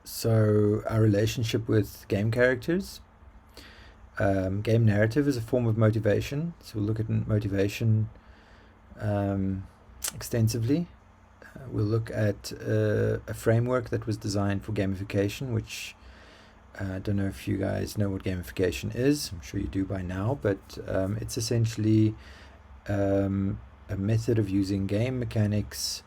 So our relationship with game characters. Game narrative is a form of motivation. So we'll look at motivation extensively. We'll look at a framework that was designed for gamification, which I don't know if you guys know what gamification is. I'm sure you do by now, but it's essentially a method of using game mechanics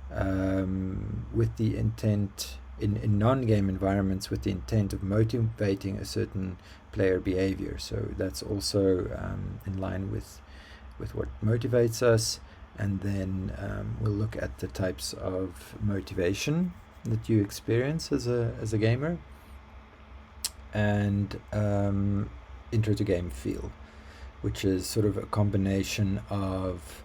with the intent in non-game environments with the intent of motivating a certain player behavior. So that's also in line with what motivates us. And then we'll look at the types of motivation that you experience as a gamer, and intro to game feel, which is sort of a combination of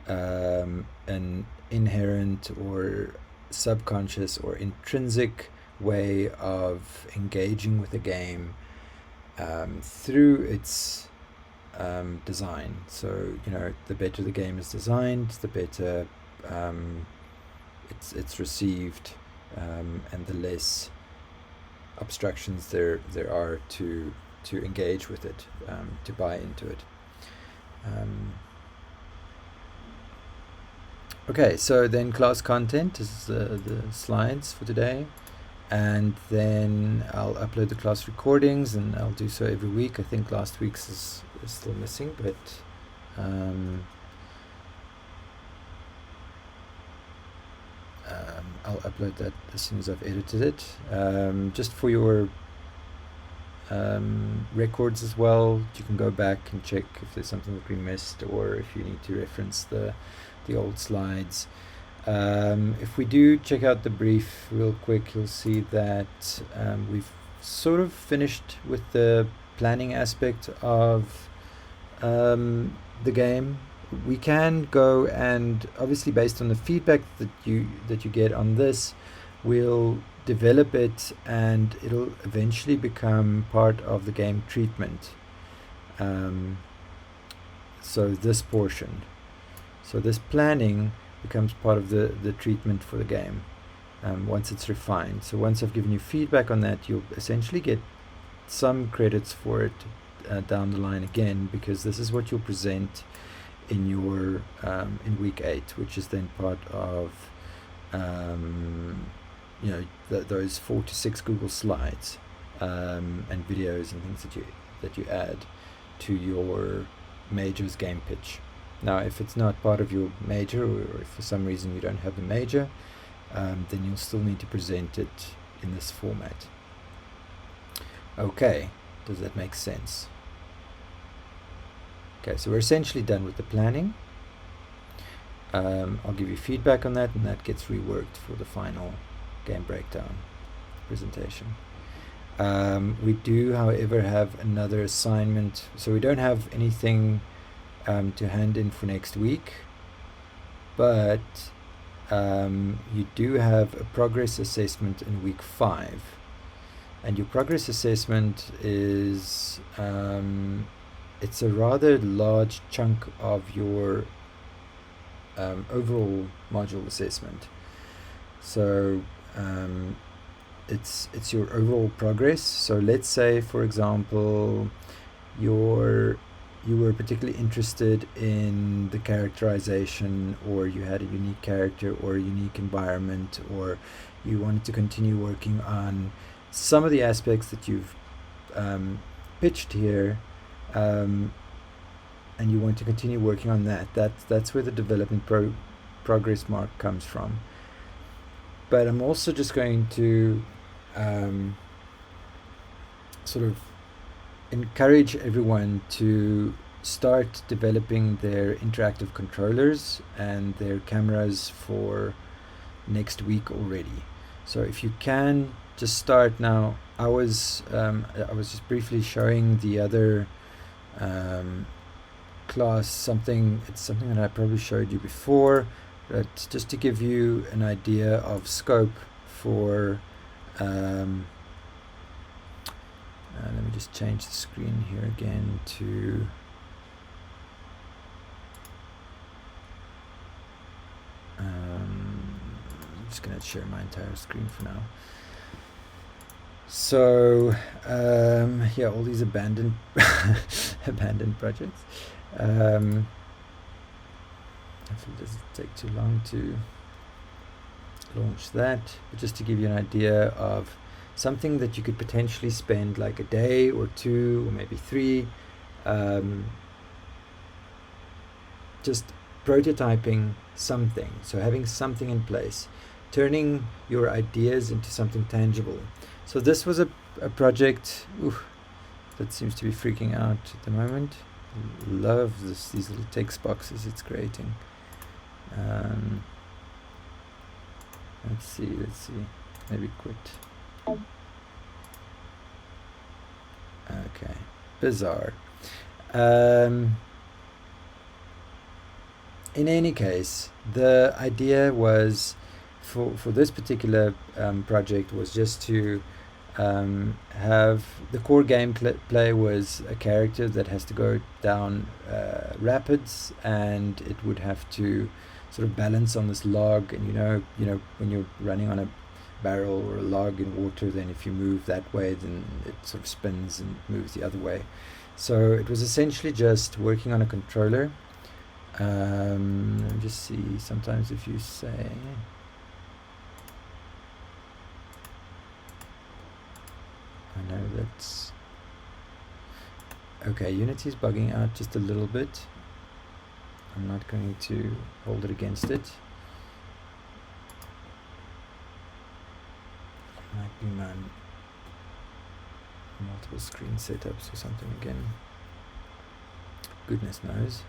an inherent or subconscious or intrinsic way of engaging with the game through its design. So the better the game is designed, the better it's received, and the less obstructions there are to engage with it, to buy into it. Okay, so then class content is the slides for today, and then I'll upload the class recordings, and I'll do so every week. I think last week's is still missing, but I'll upload that as soon as I've edited it. Just for your records as well, you can go back and check if there's something that we missed, or if you need to reference the old slides. If we do check out the brief real quick, you'll see that we've sort of finished with the planning aspect of the game. We can go and obviously, based on the feedback that you get on this, we'll develop it, and it'll eventually become part of the game treatment. So this portion, so this planning becomes part of the treatment for the game once it's refined. So once I've given you feedback on that, you'll essentially get some credits for it down the line again, because this is what you'll present in your in week 8, which is then part of those 4 to 6 Google slides and videos and things that you add to your major's game pitch. Now, if it's not part of your major, or if for some reason you don't have the major, then you'll still need to present it in this format. Okay, does that make sense? Okay, so we're essentially done with the planning. I'll give you feedback on that, and that gets reworked for the final game breakdown presentation. We do, however, have another assignment. So we don't have anything to hand in for next week, but you do have a progress assessment in week 5. And your progress assessment is it's a rather large chunk of your overall module assessment. So it's your overall progress. So let's say, for example, you were particularly interested in the characterization, or you had a unique character or a unique environment, or you wanted to continue working on some of the aspects that you've pitched here, and you want to continue working on that. That's where the development progress mark comes from. But I'm also just going to sort of encourage everyone to start developing their interactive controllers and their cameras for next week already. So if you can just start now. I was just briefly showing the other class something. It's something that I probably showed you before, but just to give you an idea of scope for let me just change the screen here again to I'm just going to share my entire screen for now. So yeah, all these abandoned abandoned projects. Hopefully it doesn't take too long to launch that. But just to give you an idea of something that you could potentially spend like a day or two or maybe three, just prototyping something. So having something in place, turning your ideas into something tangible. So this was a project that seems to be freaking out at the moment. Love these little text boxes it's creating. Let's see. Maybe quit. Okay, bizarre. In any case, the idea was for this particular project was just to have the core gameplay was a character that has to go down rapids, and it would have to sort of balance on this log. And you know when you're running on a barrel or a log in water, then if you move that way, then it sort of spins and moves the other way. So it was essentially just working on a controller. Let me just see. Sometimes if you say I know that's okay. Unity's bugging out just a little bit. I'm not going to hold it against it. Might be my multiple screen setups or something again. Goodness knows.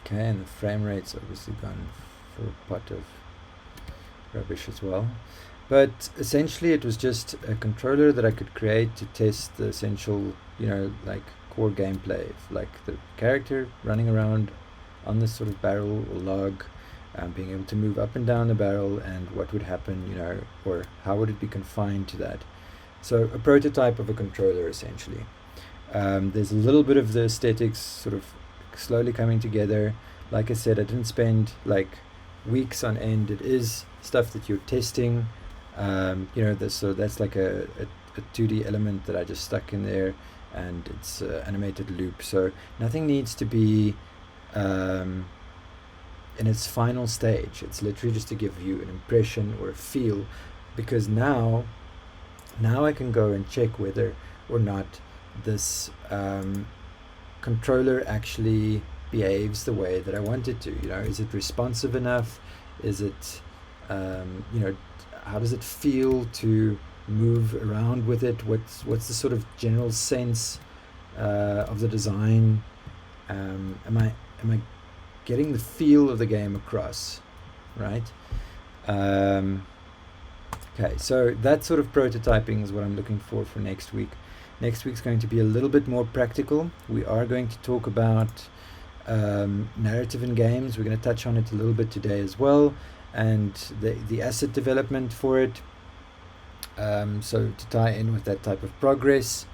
Okay, and the frame rate's obviously gone for a pot of rubbish as well. But essentially it was just a controller that I could create to test the essential, like core gameplay, like the character running around on this sort of barrel or log, being able to move up and down the barrel, and what would happen, or how would it be confined to that. So a prototype of a controller essentially. There's a little bit of the aesthetics sort of slowly coming together. Like I said, I didn't spend like weeks on end. It is stuff that you're testing. So that's like a 2D element that I just stuck in there, and it's animated loop. So nothing needs to be in its final stage. It's literally just to give you an impression or a feel, because now I can go and check whether or not this controller actually behaves the way that I want it to. Is it responsive enough? Is it how does it feel to move around with it? What's the sort of general sense of the design? Am I getting the feel of the game across, right? Okay, so that sort of prototyping is what I'm looking for next week. Next week's going to be a little bit more practical. We are going to talk about narrative in games. We're going to touch on it a little bit today as well, and the asset development for it. So to tie in with that type of progress,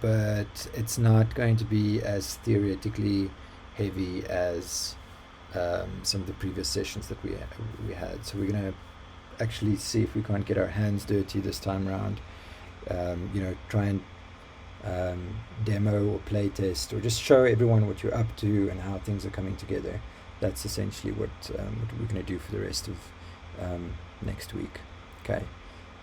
but it's not going to be as theoretically heavy as some of the previous sessions that we had. So we're going to actually see if we can't get our hands dirty this time around. Try and demo or play test, or just show everyone what you're up to and how things are coming together. That's essentially what we're going to do for the rest of next week. Okay,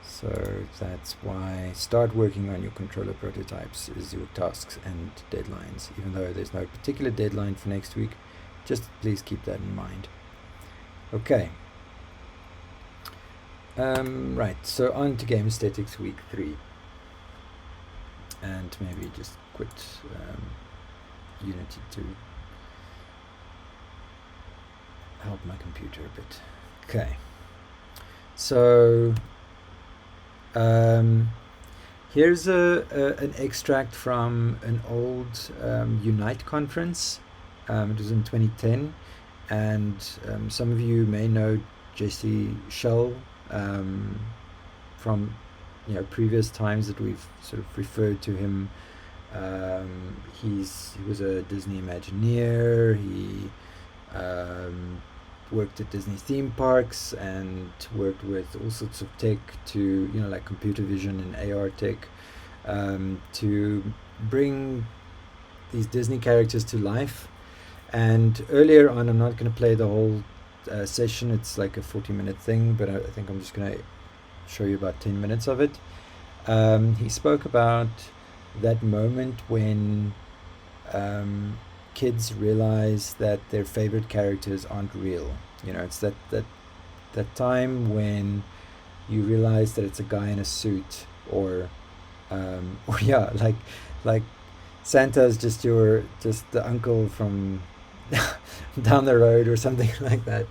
so that's why start working on your controller prototypes is your tasks and deadlines. Even though there's no particular deadline for next week, just please keep that in mind. Okay. Right, so on to game aesthetics week 3. And maybe just quit Unity to help my computer a bit. Okay, so here's an extract from an old Unite conference. It was in 2010, and some of you may know Jesse Schell from previous times that we've sort of referred to him. He was a Disney Imagineer. He um, worked at Disney theme parks and worked with all sorts of tech to, like computer vision and AR tech, to bring these Disney characters to life. And earlier on, I'm not going to play the whole session, it's like a 40-minute thing, but I think I'm just going to show you about 10 minutes of it. He spoke about that moment when kids realize that their favorite characters aren't real. It's that time when you realize that it's a guy in a suit, or yeah, like Santa's just the uncle from down the road or something like that,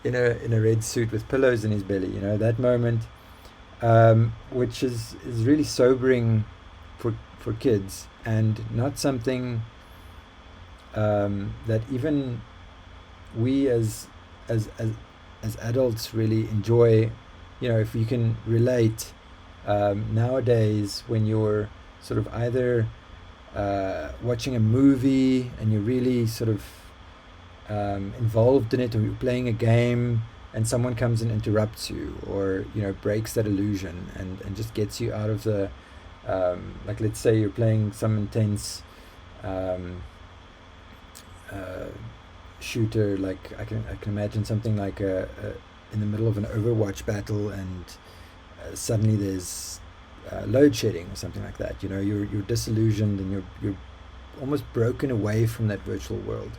in a red suit with pillows in his belly. That moment, which is really sobering for kids, and not something that even we as adults really enjoy. If you can relate, nowadays, when you're sort of either watching a movie and you're really sort of involved in it, or you're playing a game and someone comes and interrupts you, or breaks that illusion and just gets you out of the like, let's say you're playing some intense um, uh, shooter, like I can imagine something like in the middle of an Overwatch battle, and suddenly there's load shedding or something like that. You're disillusioned, and you're almost broken away from that virtual world.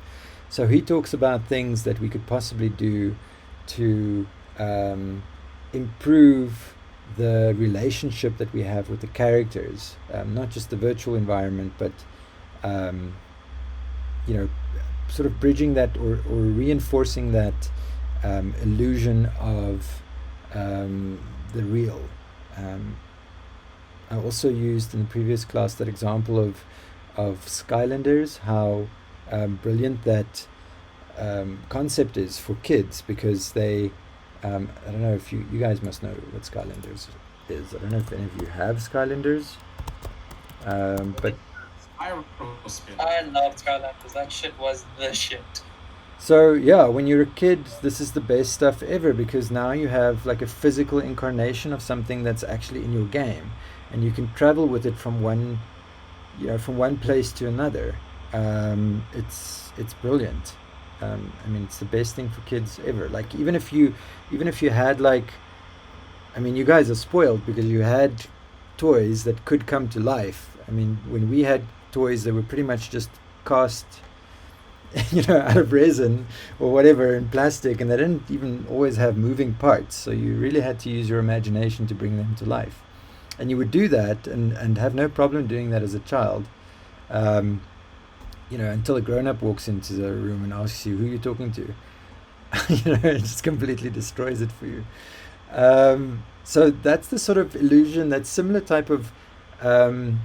So he talks about things that we could possibly do to improve the relationship that we have with the characters, not just the virtual environment, but um, you know, sort of bridging that, or reinforcing that illusion of the real. Um, I also used in the previous class that example of Skylanders, how brilliant that concept is for kids, because they, I don't know if you guys must know what Skylanders is. I don't know if any of you have Skylanders, but I love Skylanders. That shit was the shit. so yeah, when you're a kid, this is the best stuff ever, because now you have like a physical incarnation of something that's actually in your game, and you can travel with it from one place to another. It's brilliant. I mean, it's the best thing for kids ever. Like, even if you had, like, I mean, you guys are spoiled because you had toys that could come to life. I mean, when we had toys, they were pretty much just cast, out of resin or whatever, in plastic, and they didn't even always have moving parts. So you really had to use your imagination to bring them to life, and you would do that, and have no problem doing that as a child. Um, until a grown-up walks into the room and asks you who you're talking to. It just completely destroys it for you. So that's the sort of illusion, that similar type of um,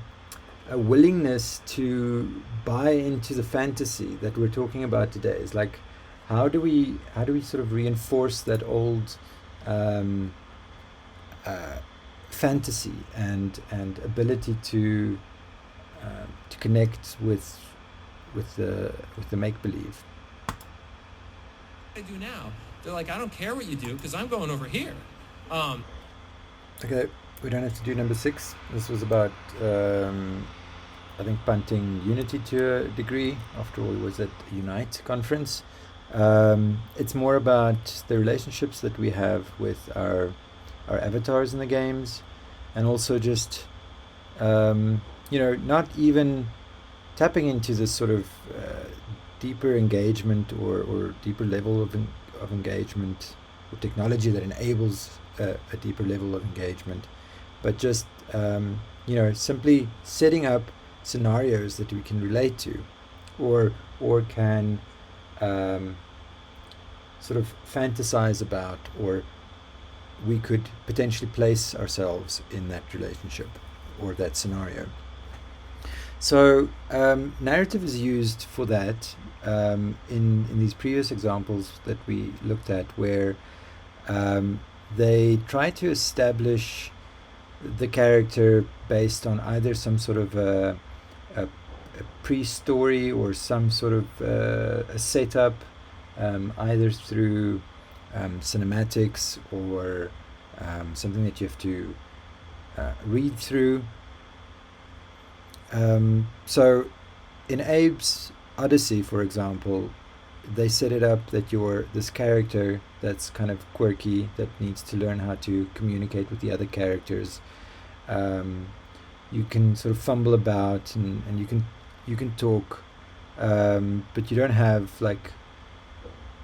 a willingness to buy into the fantasy that we're talking about today. Is like, how do we sort of reinforce that old um, uh, fantasy and ability to connect with the make believe. I do now. They're like, I don't care what you do because I'm going over here. Um, Okay, we don't have to do number 6. This was about, I think, punting Unity to a degree. After all, it was at Unite conference. It's more about the relationships that we have with our avatars in the games, and also just not even tapping into this sort of deeper engagement, or deeper level of engagement, or technology that enables a deeper level of engagement, but just simply setting up scenarios that we can relate to, or can sort of fantasize about, or we could potentially place ourselves in that relationship or that scenario. So narrative is used for that, in these previous examples that we looked at, where they try to establish the character based on either some sort of a pre-story, or some sort of a setup, either through cinematics or something that you have to read through. So in Abe's Odyssey, for example, they set it up that you're this character that's kind of quirky, that needs to learn how to communicate with the other characters. You can sort of fumble about, and you can talk, but you don't have like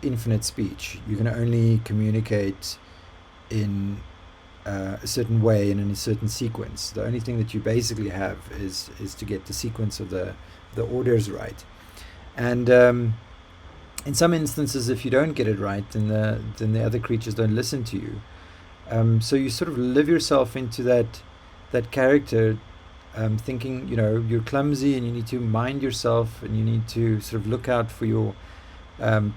infinite speech. You can only communicate in a certain way and in a certain sequence. The only thing that you basically have is to get the sequence of the orders right. And in some instances, if you don't get it right, then the other creatures don't listen to you. So you sort of live yourself into that character, thinking, you know, you're clumsy and you need to mind yourself and you need to sort of look out for your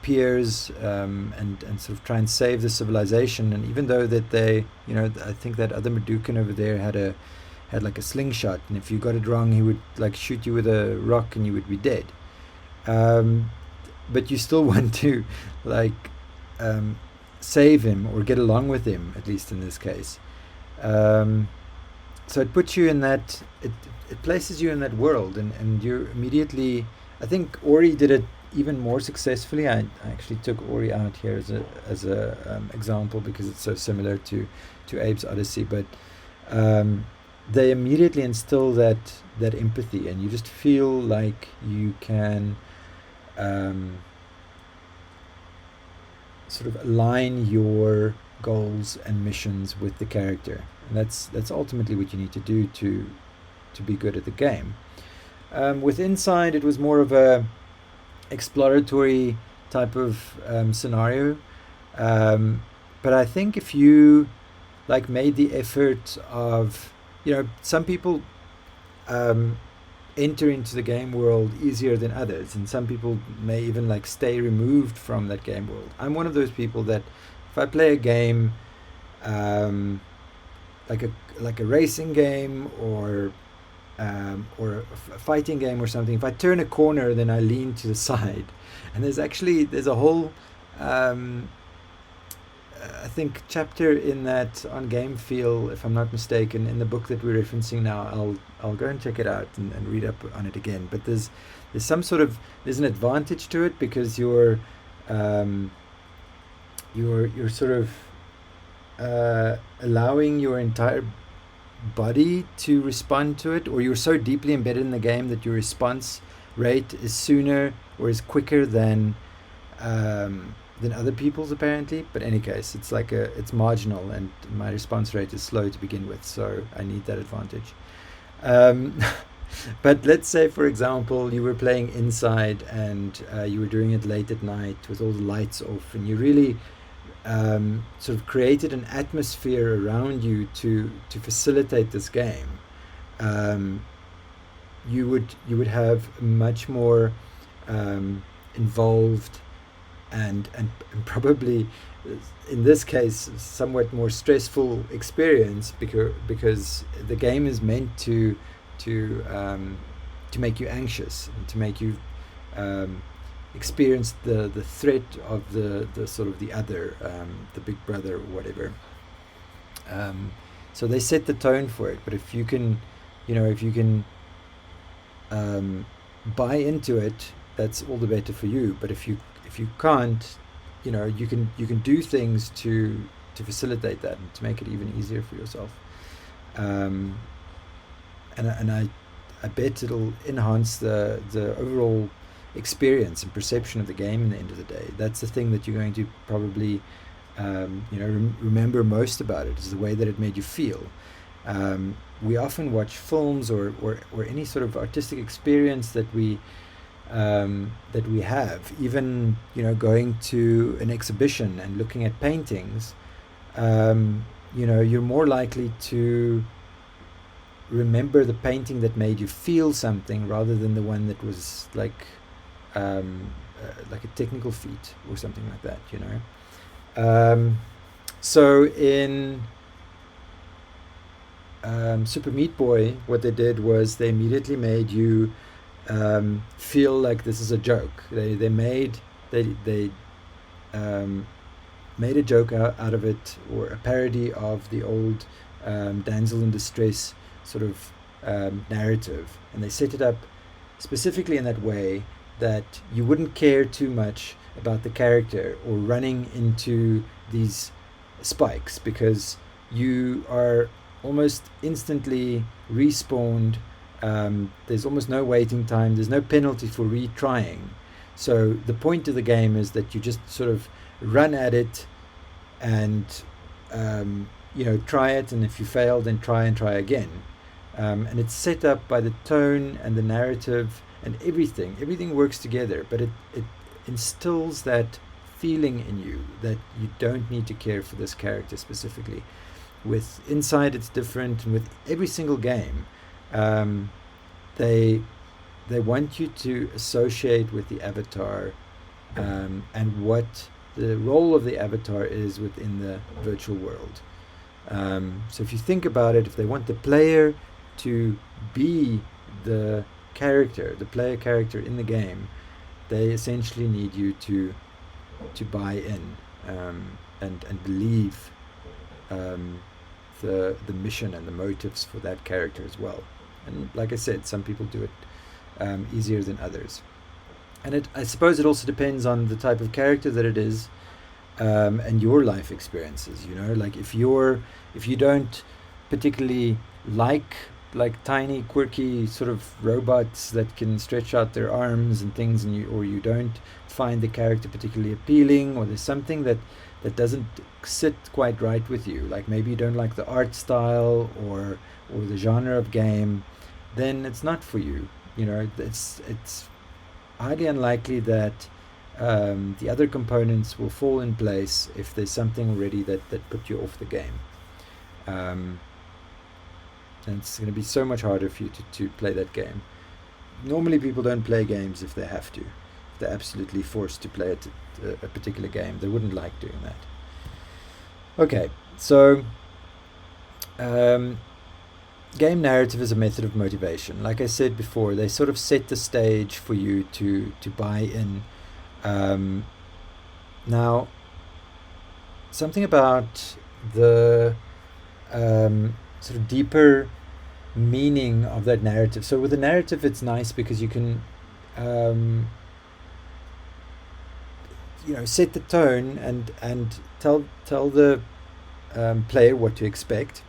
peers, and sort of try and save the civilization. And even though that they, you know, I think that other Meducan over there had like a slingshot, and if you got it wrong, he would like shoot you with a rock and you would be dead. But you still want to like save him or get along with him, at least in this case. So it puts you in that, it places you in that world, and you immediately, I think Ori did it even more successfully. I actually took Ori out here as a example because it's so similar to Abe's Odyssey, but they immediately instill that empathy, and you just feel like you can sort of align your goals and missions with the character, and that's ultimately what you need to do to be good at the game. With Inside, it was more of a exploratory type of scenario, but I think if you like made the effort of, you know, some people enter into the game world easier than others, and some people may even like stay removed from that game world. I'm one of those people that if I play a game, like a racing game or a fighting game or something, if I turn a corner, then I lean to the side. And there's a whole I think chapter in that on Game Feel, if I'm not mistaken, in the book that we're referencing now. I'll go and check it out and read up on it again. But there's an advantage to it, because you're sort of allowing your entire body to respond to it, or you're so deeply embedded in the game that your response rate is sooner or is quicker than other people's, apparently. But in any case, it's marginal, and my response rate is slow to begin with, so I need that advantage. But let's say, for example, you were playing Inside, and you were doing it late at night with all the lights off, and you really sort of created an atmosphere around you to facilitate this game. You would have much more involved and probably, in this case, somewhat more stressful experience, because the game is meant to make you anxious, and to make you experience the threat of the sort of the other, the big brother or whatever. So they set the tone for it. But if you can buy into it, that's all the better for you. But if you can't, you can do things to facilitate that and to make it even easier for yourself. And I bet it'll enhance the overall experience and perception of the game in the end of the day. That's the thing that you're going to probably remember most about it, is the way that it made you feel. We often watch films or any sort of artistic experience that we have, even going to an exhibition and looking at paintings. You're more likely to remember the painting that made you feel something, rather than the one that was like a technical feat or something like that. So in Super Meat Boy, what they did was they immediately made you feel like this is a joke. They made a joke out of it, or a parody of the old damsel in distress sort of narrative, and they set it up specifically in that way that you wouldn't care too much about the character or running into these spikes, because you are almost instantly respawned. There's almost no waiting time, there's no penalty for retrying. So the point of the game is that you just sort of run at it and try it, and if you fail, then try and try again. And it's set up by the tone and the narrative and everything. Everything works together, but it instills that feeling in you that you don't need to care for this character specifically. With Inside, it's different, and with every single game, they want you to associate with the avatar, and what the role of the avatar is within the virtual world. So if you think about it, if they want the player to be the character, the player character in the game, they essentially need you to buy in, and believe the mission and the motives for that character as well. And like I said, some people do it easier than others. And I suppose it also depends on the type of character that it is, and your life experiences. Like if you don't particularly like tiny quirky sort of robots that can stretch out their arms and things, and you don't find the character particularly appealing, or there's something that doesn't sit quite right with you, like maybe you don't like the art style or the genre of game, then it's not for you. It's highly unlikely that the other components will fall in place if there's something already that put you off the game. And it's going to be so much harder for you to play that game. Normally people don't play games if they have to. If they're absolutely forced to play a particular game, they wouldn't like doing that. Okay, so game narrative is a method of motivation. Like I said before, they sort of set the stage for you to buy in. Now, something about the sort of deeper meaning of that narrative. So with the narrative, it's nice because you can set the tone and tell the player what to expect.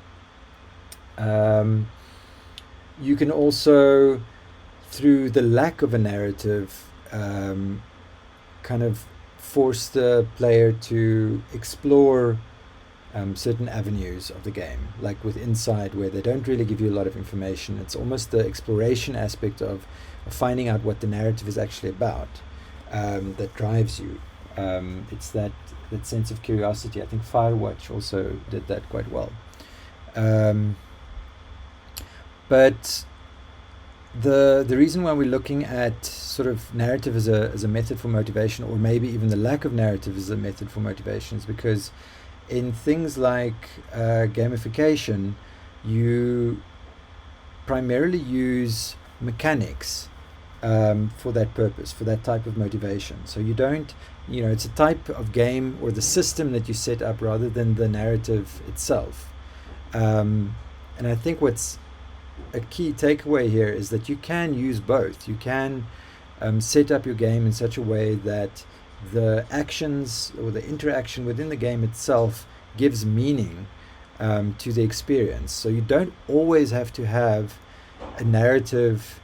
You can also, through the lack of a narrative, kind of force the player to explore certain avenues of the game, like with Inside, where they don't really give you a lot of information. It's almost the exploration aspect of finding out what the narrative is actually about that drives you. It's that sense of curiosity. I think Firewatch also did that quite well. But the reason why we're looking at sort of narrative as a method for motivation, or maybe even the lack of narrative as a method for motivation, is because in things like gamification, you primarily use mechanics for that purpose, for that type of motivation. So you don't, it's a type of game or the system that you set up rather than the narrative itself. And I think what's a key takeaway here is that you can use both. You can set up your game in such a way that the actions or the interaction within the game itself gives meaning to the experience. So you don't always have to have a narrative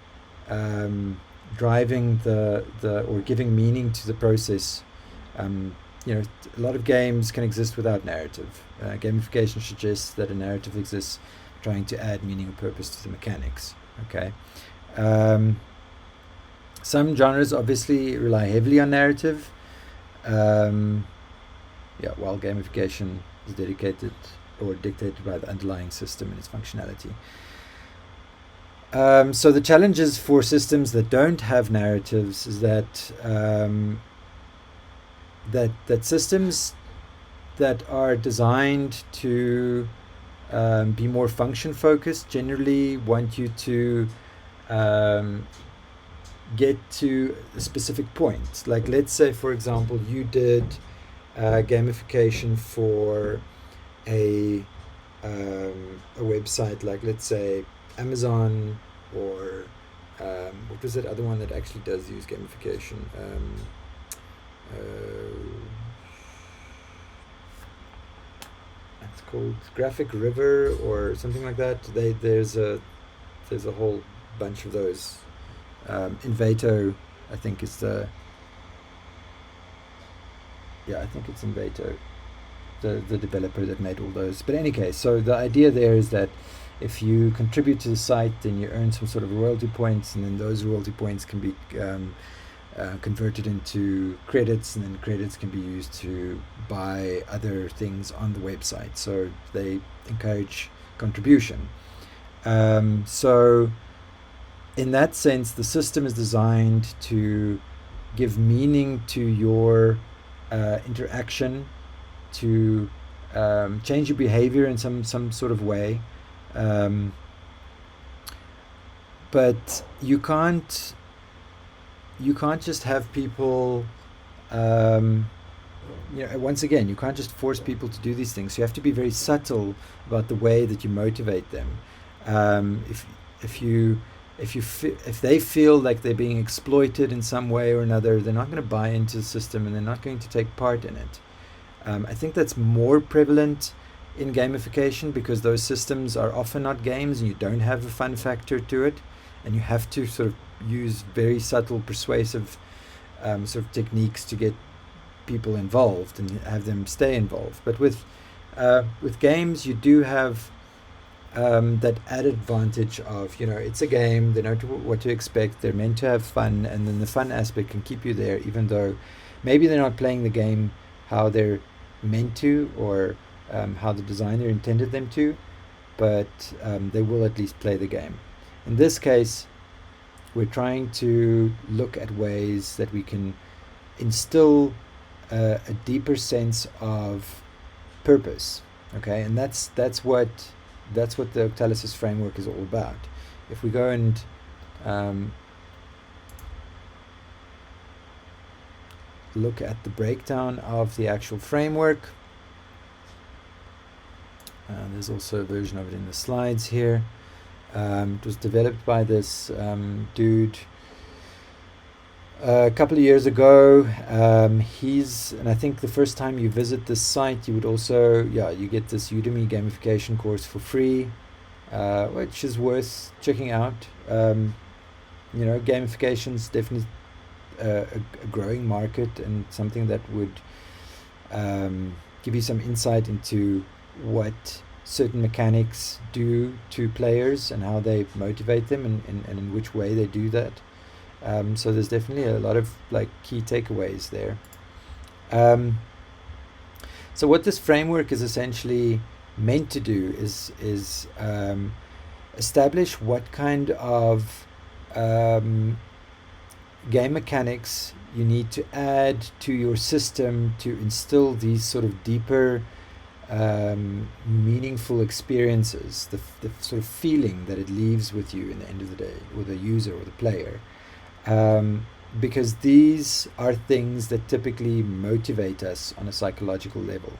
driving the or giving meaning to the process. A lot of games can exist without narrative. Gamification suggests that a narrative exists, trying to add meaning and purpose to the mechanics. Okay. Some genres obviously rely heavily on narrative. While gamification is dedicated or dictated by the underlying system and its functionality. So the challenges for systems that don't have narratives is that that systems that are designed to be more function focused generally want you to get to a specific point. Like, let's say, for example, you did gamification for a website like, let's say, Amazon, or what was that other one that actually does use gamification? It's called Graphic River or something like that. There's a whole bunch of those. Invato, I think, is the I think it's Invato, the developer that made all those. But in any case, so the idea there is that if you contribute to the site, then you earn some sort of royalty points, and then those royalty points can be converted into credits, and then credits can be used to buy other things on the website. So they encourage contribution. So in that sense, the system is designed to give meaning to your interaction, to change your behavior in some sort of way. But you can't just have people, once again, you can't just force people to do these things. You have to be very subtle about the way that you motivate them. If they feel like they're being exploited in some way or another, they're not going to buy into the system, and they're not going to take part in it. I think that's more prevalent in gamification, because those systems are often not games, and you don't have a fun factor to it, and you have to sort of use very subtle, persuasive sort of techniques to get people involved and have them stay involved. But with games, you do have that added advantage of, it's a game, they know what to expect, they're meant to have fun, and then the fun aspect can keep you there, even though maybe they're not playing the game how they're meant to, or how the designer intended them to, but they will at least play the game. In this case, we're trying to look at ways that we can instill a deeper sense of purpose. Okay, and that's what the Octalysis framework is all about. If we go and look at the breakdown of the actual framework, there's also a version of it in the slides here. It was developed by this dude a couple of years ago. And I think the first time you visit this site, you would also, you get this Udemy gamification course for free, which is worth checking out. Gamification is definitely a growing market, and something that would give you some insight into what certain mechanics do to players and how they motivate them, and in which way they do that. So there's definitely a lot of key takeaways there. So what this framework is essentially meant to do is establish what kind of game mechanics you need to add to your system to instill these sort of deeper meaningful experiences, the sort of feeling that it leaves with you in the end of the day, or the user or the player, because these are things that typically motivate us on a psychological level.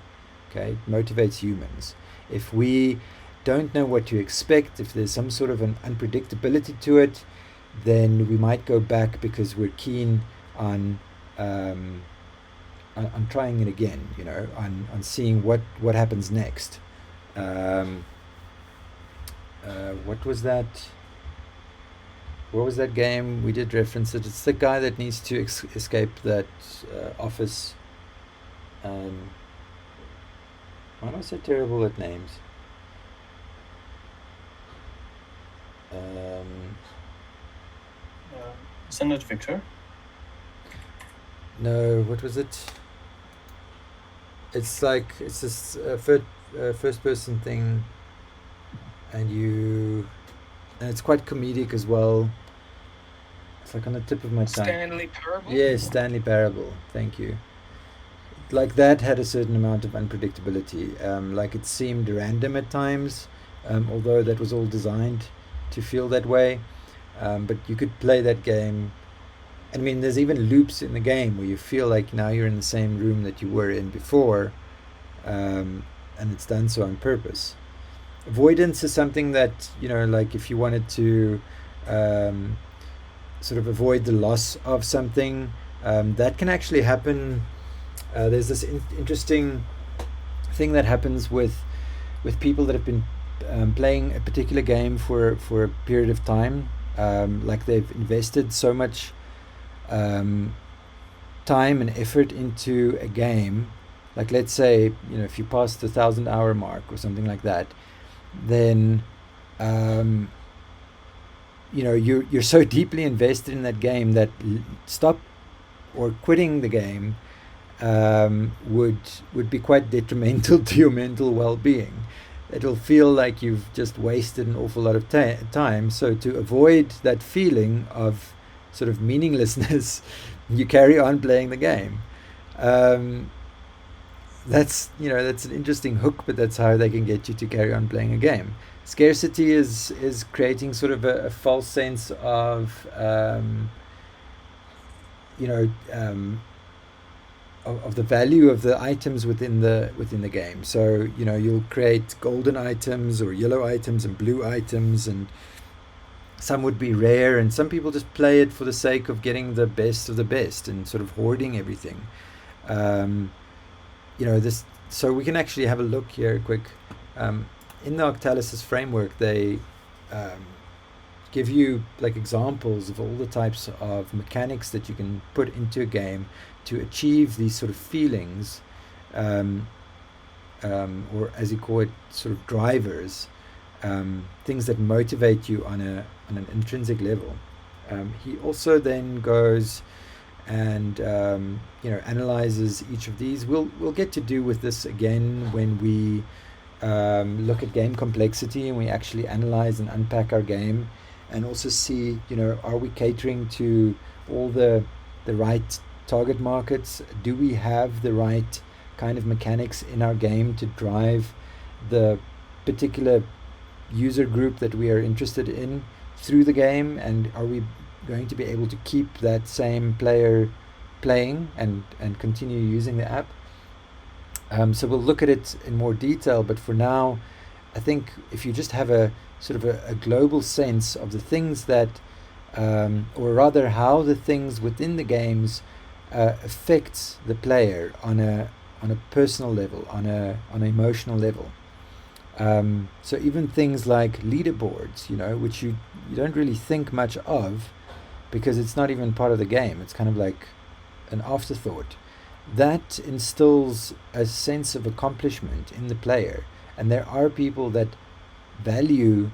Okay, it motivates humans. If we don't know what to expect, if there's some sort of an unpredictability to it, then we might go back because we're keen on trying it again, on seeing what happens next. What was that? What was that game? We did reference it. It's the guy that needs to escape that office. Why am I so terrible at names? Isn't it Victor? No, what was it? It's this first person thing, and it's quite comedic as well. It's on the tip of my tongue. Stanley Parable? Yeah, Stanley Parable. Thank you. That had a certain amount of unpredictability. It seemed random at times, although that was all designed to feel that way. But you could play that game I mean, there's even loops in the game where you feel like now you're in the same room that you were in before, and it's done so on purpose. Avoidance is something that, like if you wanted to um, sort of avoid the loss of something, that can actually happen. There's this interesting thing that happens with people that have been playing a particular game for a period of time. Like they've invested so much time and effort into a game. Like let's say, if you pass the 1,000 hour mark or something like that, then you're so deeply invested in that game that stop or quitting the game would be quite detrimental to your mental well-being. It'll feel like you've just wasted an awful lot of time. So to avoid that feeling of sort of meaninglessness, you carry on playing the game. That's an interesting hook, but that's how they can get you to carry on playing a game. Scarcity is creating sort of a false sense of of the value of the items within the game. So you'll create golden items or yellow items and blue items, and some would be rare, and some people just play it for the sake of getting the best of the best and sort of hoarding everything. This. So we can actually have a look here quick. In the Octalysis framework, they give you like examples of all the types of mechanics that you can put into a game to achieve these sort of feelings, or as you call it, sort of drivers, things that motivate you on an intrinsic level. He also then goes and analyzes each of these. We'll get to do with this again when we look at game complexity and we actually analyze and unpack our game, and also see are we catering to all the right target markets? Do we have the right kind of mechanics in our game to drive the particular user group that we are interested in through the game, and are we going to be able to keep that same player playing and continue using the app? So we'll look at it in more detail, but for now I think if you just have a sort of a global sense of the things that or rather how the things within the games affect the player on a personal level, on an emotional level. So even things like leaderboards, which you don't really think much of because it's not even part of the game. It's kind of like an afterthought. That instills a sense of accomplishment in the player, and there are people that value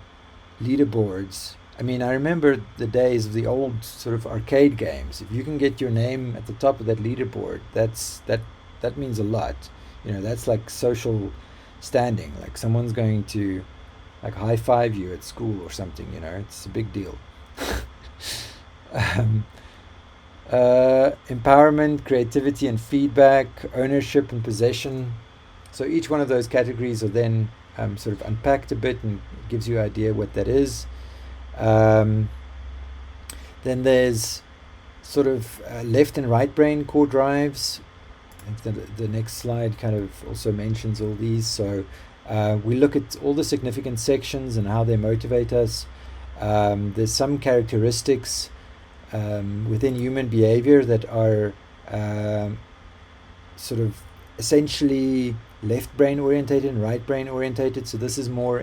leaderboards. I mean, I remember the days of the old sort of arcade games. If you can get your name at the top of that leaderboard, that means a lot. That's like social standing. Like someone's going to like high five you at school or something. It's a big deal. Empowerment, creativity and feedback, ownership and possession. So each one of those categories are then sort of unpacked a bit and gives you an idea what that is. Then there's sort of left and right brain core drives. I think the next slide kind of also mentions all these. So we look at all the significant sections and how they motivate us. There's some characteristics within human behavior that are sort of essentially left brain orientated and right brain orientated. So this is more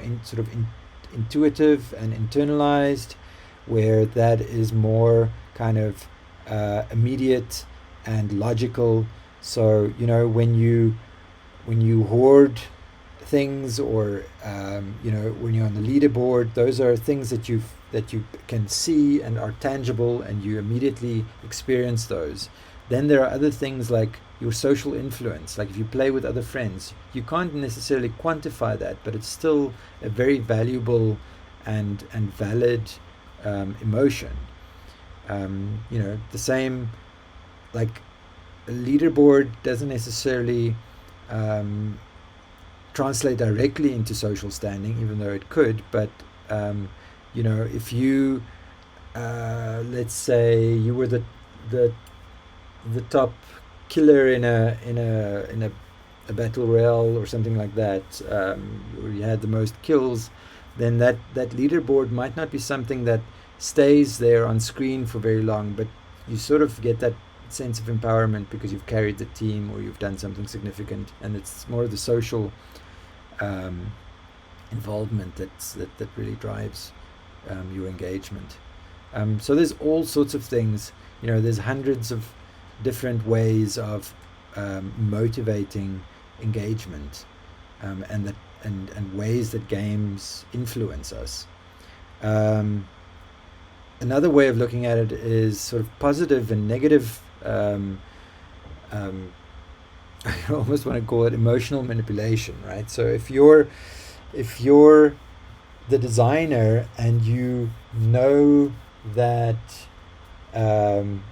intuitive and internalized, where that is more kind of immediate and logical. So when you hoard things, or when you're on the leaderboard, those are things that you can see and are tangible, and you immediately experience those. Then there are other things like your social influence. Like if you play with other friends, you can't necessarily quantify that, but it's still a very valuable and valid emotion. The same, like a leaderboard doesn't necessarily translate directly into social standing, even though it could. But if you let's say you were the the top killer in a battle royale or something like that, or you had the most kills, then that leaderboard might not be something that stays there on screen for very long, but you sort of get that sense of empowerment because you've carried the team or you've done something significant, and it's more of the social um, involvement that really drives your engagement. So there's all sorts of things. There's hundreds of different ways of motivating engagement, and ways that games influence us. Um, Another way of looking at it is sort of positive and negative. Um, I almost want to call it emotional manipulation, right? So if you're the designer and you know that um,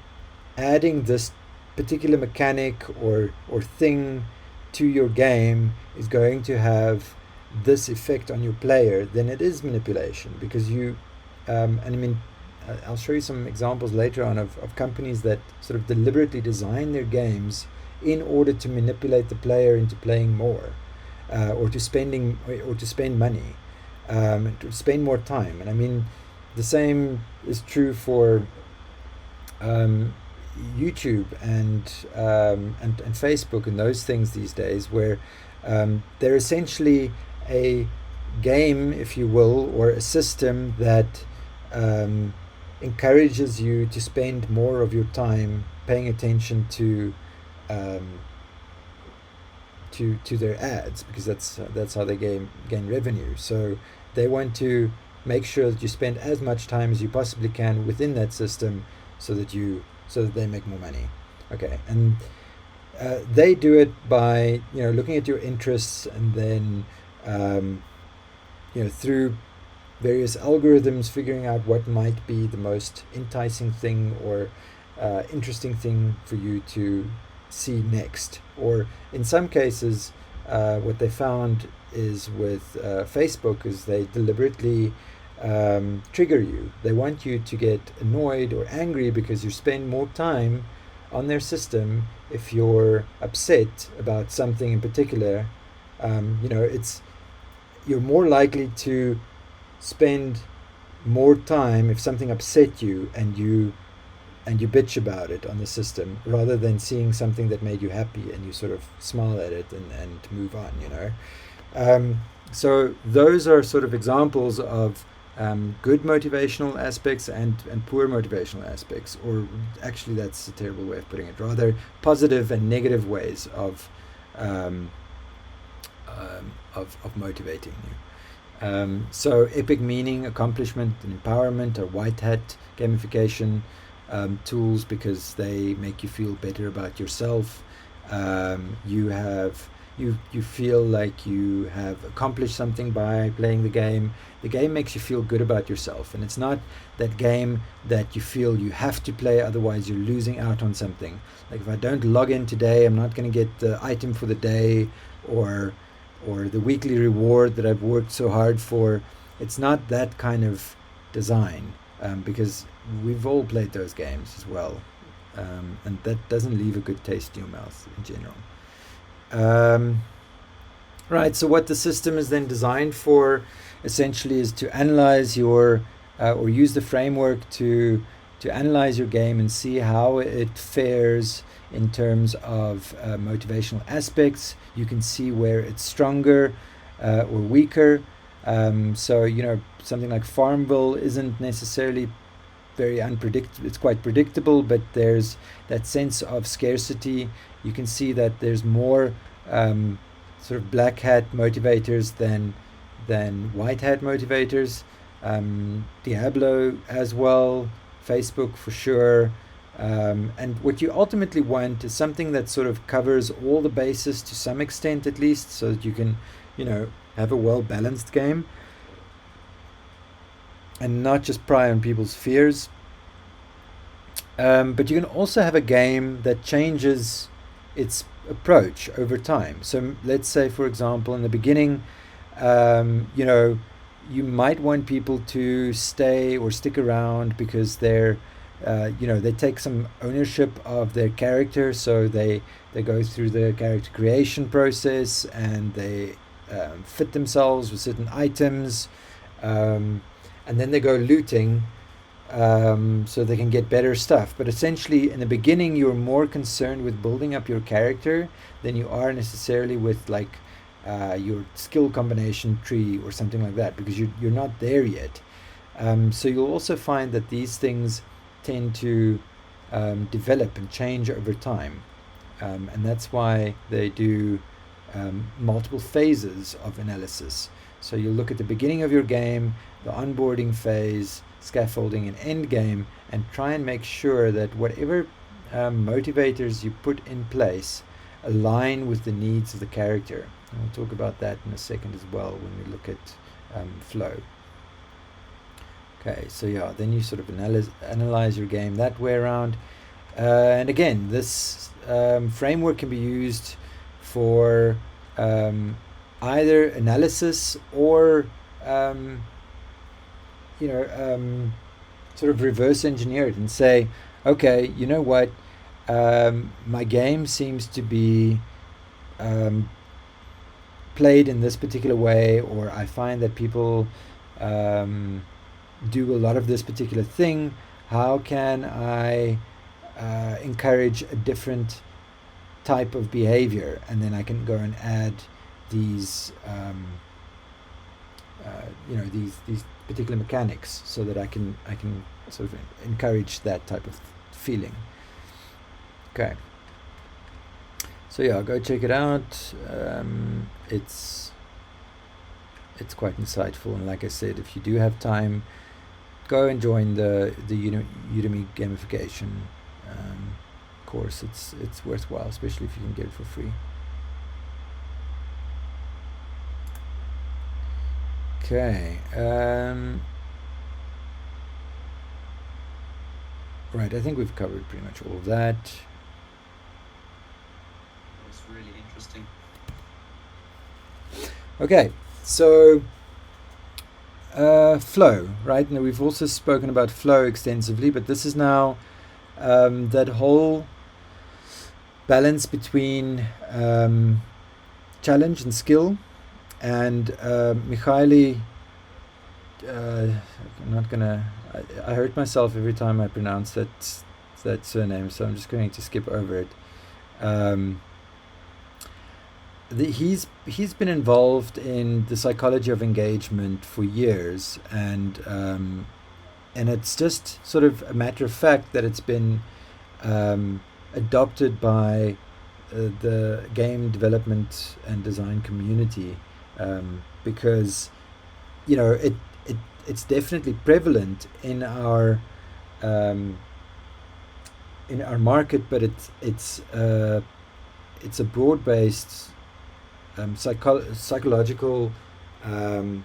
adding this particular mechanic or thing to your game is going to have this effect on your player, then it is manipulation because and I mean, I'll show you some examples later on of companies that sort of deliberately design their games in order to manipulate the player into playing more, or to spend money, to spend more time. And I mean, the same is true for um, YouTube and Facebook and those things these days, where they're essentially a game, if you will, or a system that encourages you to spend more of your time paying attention um, to their ads, because that's how they gain revenue. So they want to make sure that you spend as much time as you possibly can within that system, so that they make more money. Okay, and they do it by looking at your interests, and then through various algorithms figuring out what might be the most enticing thing or interesting thing for you to see next. Or in some cases, what they found is with Facebook is they deliberately trigger you. They want you to get annoyed or angry because you spend more time on their system if you're upset about something in particular. It's you're more likely to spend more time if something upset you and you bitch about it on the system, rather than seeing something that made you happy and you sort of smile at it and move on. So those are sort of examples of good motivational aspects and poor motivational aspects, or actually that's a terrible way of putting it, rather positive and negative ways um, of motivating you. So epic meaning, accomplishment, and empowerment are white hat gamification tools because they make you feel better about yourself. You feel like you have accomplished something by playing the game. The game makes you feel good about yourself, and it's not that game that you feel you have to play, otherwise you're losing out on something. Like, if I don't log in today, I'm not going to get the item for the day, or the weekly reward that I've worked so hard for. It's not that kind of design, because we've all played those games as well, and that doesn't leave a good taste in your mouth in general. Right, so what the system is then designed for essentially is to analyze your or use the framework to analyze your game and see how it fares in terms of motivational aspects. You can see where it's stronger or weaker. So something like Farmville isn't necessarily very unpredictable. It's quite predictable, but there's that sense of scarcity. You can see that there's more sort of black hat motivators than white hat motivators. Diablo as well, Facebook for sure. And what you ultimately want is something that sort of covers all the bases to some extent, at least, so that you can, have a well-balanced game and not just pry on people's fears. But you can also have a game that changes its approach over time. So let's say, for example, in the beginning, you might want people to stay or stick around because they're they take some ownership of their character, so they go through the character creation process, and they fit themselves with certain items, and then they go looting, so they can get better stuff. But essentially, in the beginning, you're more concerned with building up your character than you are necessarily with like your skill combination tree or something like that, because you're not there yet. So you'll also find that these things tend to develop and change over time, and that's why they do multiple phases of analysis. So you look at the beginning of your game, the onboarding phase, scaffolding, and end game, and try and make sure that whatever motivators you put in place align with the needs of the character. And we'll talk about that in a second as well when we look at flow. Okay, so yeah, then you sort of analyze your game that way around. And again, this framework can be used for either analysis or sort of reverse engineer it and say, okay, you know what, my game seems to be played in this particular way, or I find that people do a lot of this particular thing. How can I encourage a different type of behavior? And then I can go and add these these particular mechanics, so that I can sort of encourage that type of feeling. Okay, so yeah, go check it out. It's quite insightful, and like I said, if you do have time, go and join the Udemy gamification course. It's worthwhile, especially if you can get it for free. Okay. Right, I think we've covered pretty much all of that. That was really interesting. Okay, so flow, right? Now we've also spoken about flow extensively, but this is now that whole balance between challenge and skill. And Mihaly, I'm not gonna. I hurt myself every time I pronounce that surname, so I'm just going to skip over it. He's been involved in the psychology of engagement for years, and it's just sort of a matter of fact that it's been adopted by the game development and design community, because it's definitely prevalent in our market, but it's a broad-based psychological what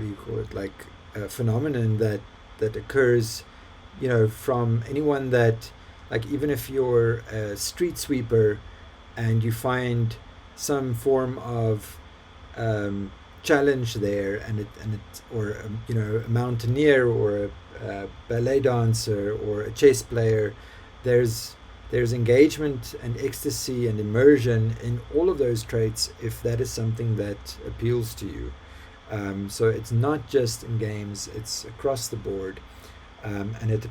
do you call it, like phenomenon that occurs, from anyone that, like, even if you're a street sweeper and you find some form of challenge there, or a mountaineer, or a ballet dancer, or a chess player, there's engagement and ecstasy and immersion in all of those traits, if that is something that appeals to you. So it's not just in games; it's across the board, and it's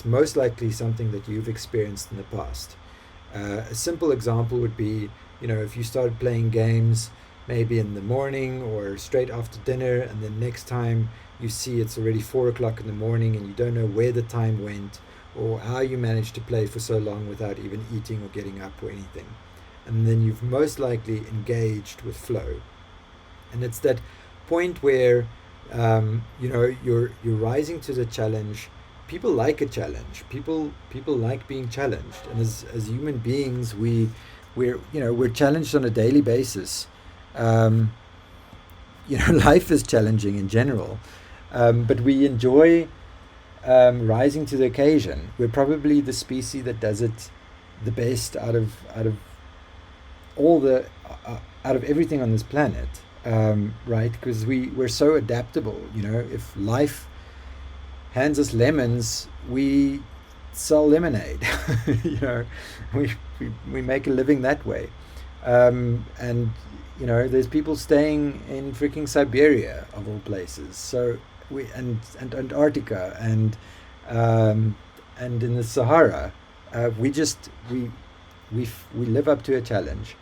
most likely something that you've experienced in the past. A simple example would be, if you started playing games maybe in the morning or straight after dinner, and then next time you see it's already 4 o'clock in the morning, and you don't know where the time went or how you managed to play for so long without even eating or getting up or anything. And then you've most likely engaged with flow. And it's that point where you're rising to the challenge. People like a challenge. People like being challenged, and as human beings, we're challenged on a daily basis. Life is challenging in general, but we enjoy rising to the occasion. We're probably the species that does it the best out of everything on this planet, right? Because we're so adaptable. If life hands us lemons, we sell lemonade. You know, we make a living that way. And you know, there's people staying in freaking Siberia of all places. So we and Antarctica and in the Sahara. We just we live up to a challenge,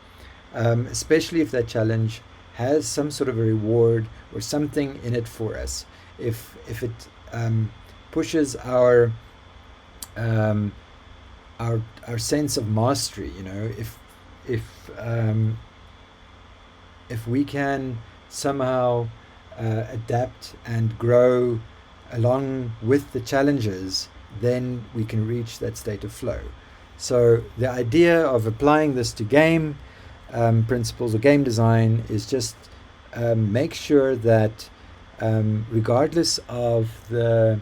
especially if that challenge has some sort of a reward or something in it for us. If it pushes um, our sense of mastery, you know, if we can somehow adapt and grow along with the challenges, then we can reach that state of flow. So the idea of applying this to game principles or game design is just make sure that regardless of the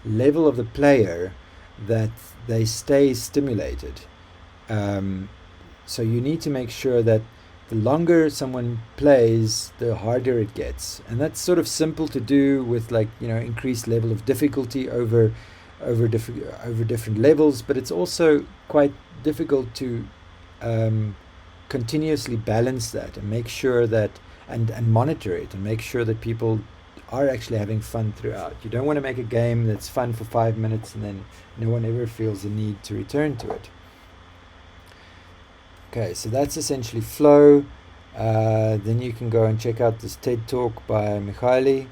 level of the player, that they stay stimulated. So you need to make sure that the longer someone plays, the harder it gets, and that's sort of simple to do with, like, you know, increased level of difficulty over different levels. But it's also quite difficult to continuously balance that and make sure that and monitor it and make sure that people are actually having fun throughout. You don't want to make a game that's fun for 5 minutes and then no one ever feels the need to return to it. Okay, so that's essentially flow. Then you can go and check out this TED Talk by Mihaly.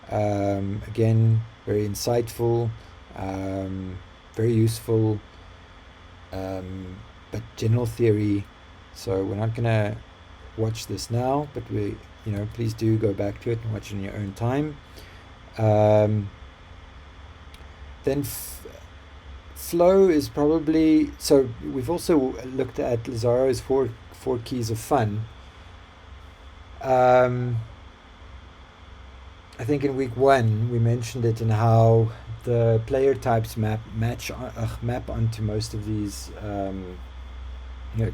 Again, very insightful, very useful, but general theory. So we're not going to watch this now, but please do go back to it and watch it in your own time. Then flow is probably, so we've also looked at Lazzaro's four keys of fun. I think in week 1 we mentioned it, and how the player types map onto most of these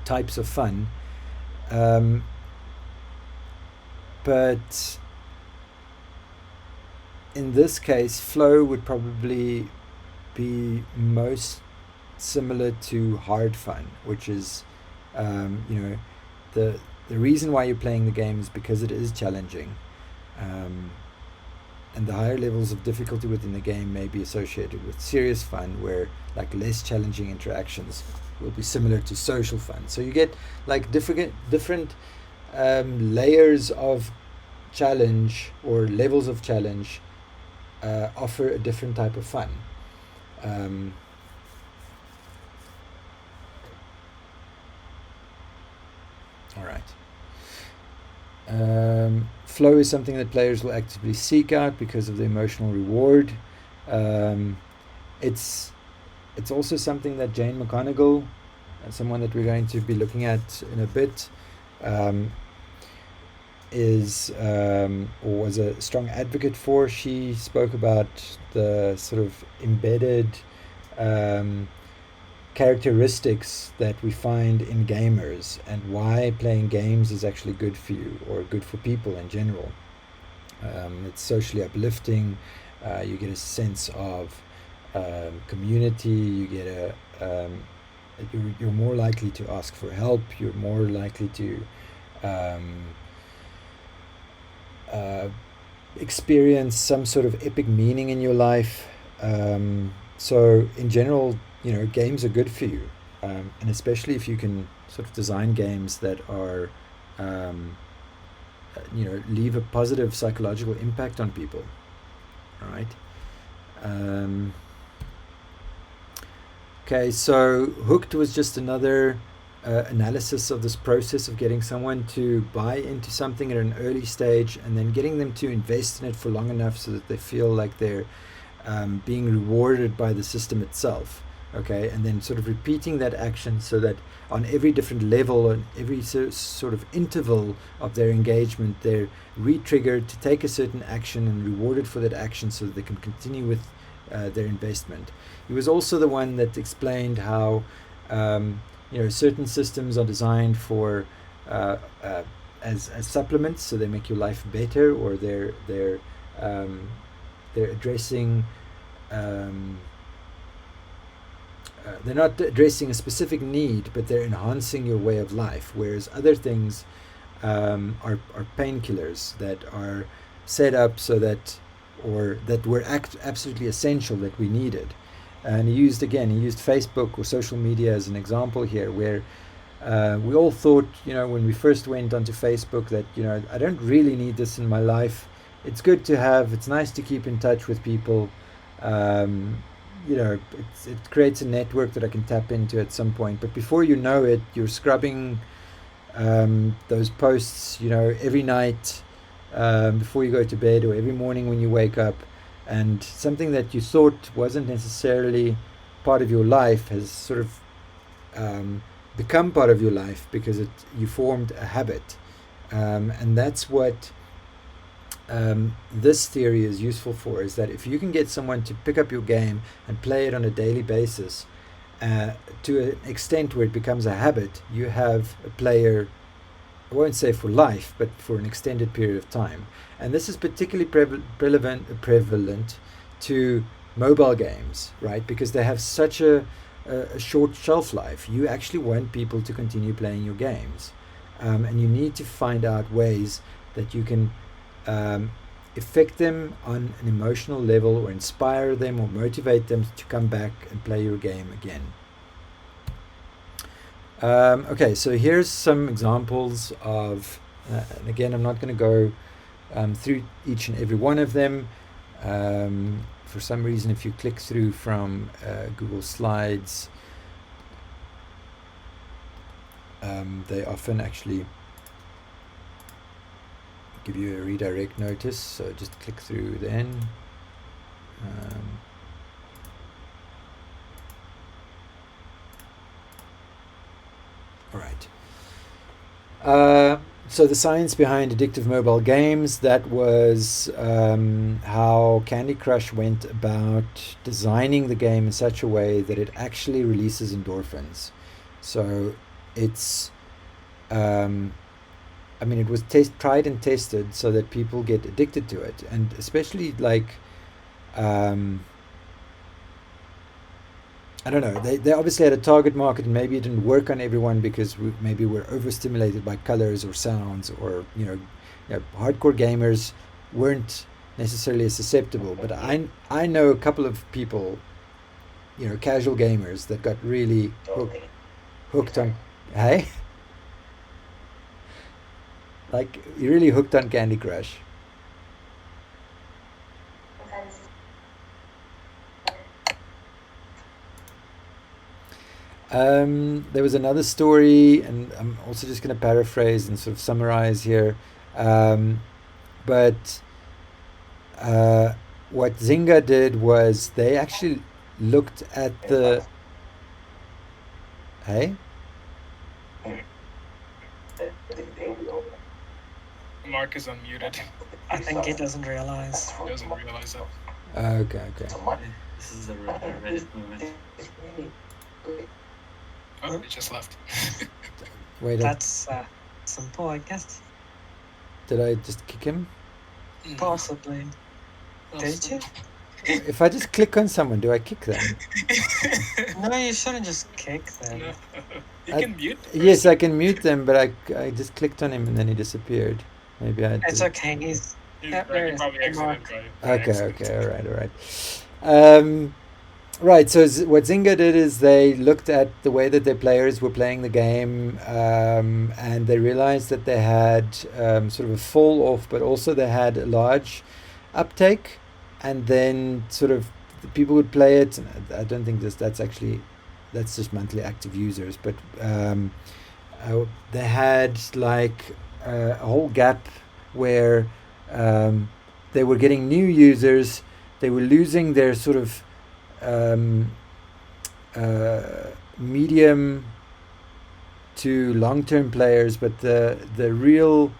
types of fun. But in this case, flow would probably be most similar to hard fun, which is the reason why you're playing the game is because it is challenging, and the higher levels of difficulty within the game may be associated with serious fun, where like less challenging interactions will be similar to social fun. So you get like different layers of challenge or levels of challenge offer a different type of fun. All right. Flow is something that players will actively seek out because of the emotional reward. It's also something that Jane McGonigal, someone that we're going to be looking at in a bit, is or was a strong advocate for. She spoke about the sort of embedded characteristics that we find in gamers and why playing games is actually good for you or good for people in general. It's socially uplifting. You get a sense of community. You get you're more likely to ask for help. You're more likely to experience some sort of epic meaning in your life. So in general, games are good for you, and especially if you can sort of design games that are leave a positive psychological impact on people. All right. Okay, so Hooked was just another analysis of this process of getting someone to buy into something at an early stage and then getting them to invest in it for long enough so that they feel like they're being rewarded by the system itself. Okay, and then sort of repeating that action so that on every different level and every sort of interval of their engagement, they're re-triggered to take a certain action and rewarded for that action so that they can continue with their investment. He was also the one that explained how certain systems are designed for as supplements, so they make your life better, or they're addressing um, they're not addressing a specific need, but they're enhancing your way of life. Whereas other things are painkillers that are set up so that, or that were absolutely essential, that we needed. And he used Facebook or social media as an example here, where we all thought, when we first went onto Facebook, that, I don't really need this in my life. It's good to have, it's nice to keep in touch with people. It creates a network that I can tap into at some point. But before you know it, you're scrubbing those posts, every night before you go to bed, or every morning when you wake up. And something that you thought wasn't necessarily part of your life has sort of become part of your life because you formed a habit. And that's what this theory is useful for, is that if you can get someone to pick up your game and play it on a daily basis, to an extent where it becomes a habit, you have a player, I won't say for life, but for an extended period of time. And this is particularly prevalent to mobile games, right? Because they have such a short shelf life. You actually want people to continue playing your games. And you need to find out ways that you can affect them on an emotional level, or inspire them or motivate them to come back and play your game again. Okay, so here's some examples of, and again, I'm not going to go through each and every one of them. For some reason, if you click through from Google Slides, they often actually give you a redirect notice, so just click through then. All right. So the science behind addictive mobile games, that was how Candy Crush went about designing the game in such a way that it actually releases endorphins. So it's, it was tried and tested so that people get addicted to it. And especially I don't know, they obviously had a target market, and maybe it didn't work on everyone because maybe we're overstimulated by colors or sounds, or hardcore gamers weren't necessarily as susceptible. But I know a couple of people, casual gamers, that got really hooked on, hey, like really hooked on Candy Crush. There was another story, and I'm also just going to paraphrase and sort of summarize here. But what Zynga did was they actually looked at the... Hey? Mark is unmuted. I think he doesn't realize. He doesn't realize that. Okay. This is a Reddit moment. Oh, he just left. Wait, That's simple, I guess. did I just kick him? Possibly. Did you? If I just click on someone, do I kick them? No, you shouldn't just kick them. No. You I- can mute. Yes, I can mute them, but I just clicked on him and then he disappeared. Maybe I It's did. okay. He's You Yeah, there is. probably exited Mark. by accident. Okay, all right. Right, so what Zynga did is they looked at the way that their players were playing the game, and they realized that they had sort of a fall off, but also they had a large uptake, and then sort of the people would play it. And I don't think that's just monthly active users, but they had like a whole gap where they were getting new users, they were losing their sort of medium to long-term players, but the real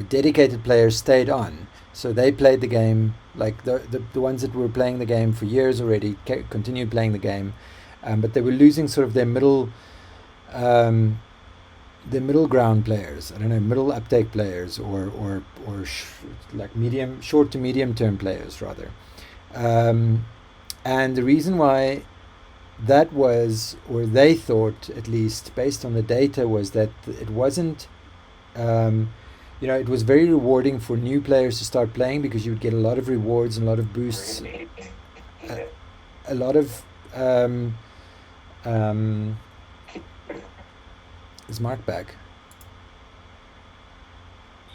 dedicated players stayed on. So they played the game, like the ones that were playing the game for years already continued playing the game, but they were losing sort of their middle the middle ground players. I don't know, middle uptake players, like short to medium term players rather. And the reason why that was, or they thought at least, based on the data, was that it wasn't. It was very rewarding for new players to start playing because you would get a lot of rewards and a lot of boosts, a lot of. Is Mark back?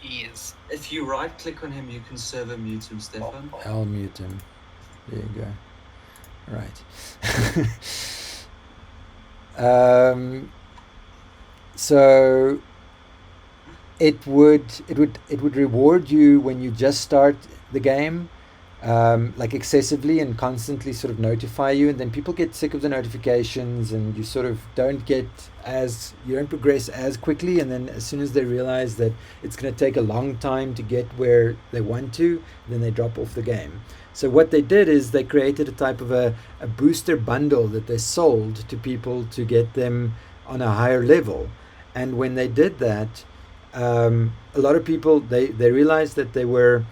He is. If you right click on him, you can server mute him, Stefan. I'll mute him. There you go. Right. So it would reward you when you just start the game, like excessively and constantly sort of notify you, and then people get sick of the notifications, and you sort of you don't progress as quickly, and then as soon as they realize that it's going to take a long time to get where they want to, then they drop off the game. So what they did is they created a type of a booster bundle that they sold to people to get them on a higher level. And when they did that, a lot of people, they realized that they were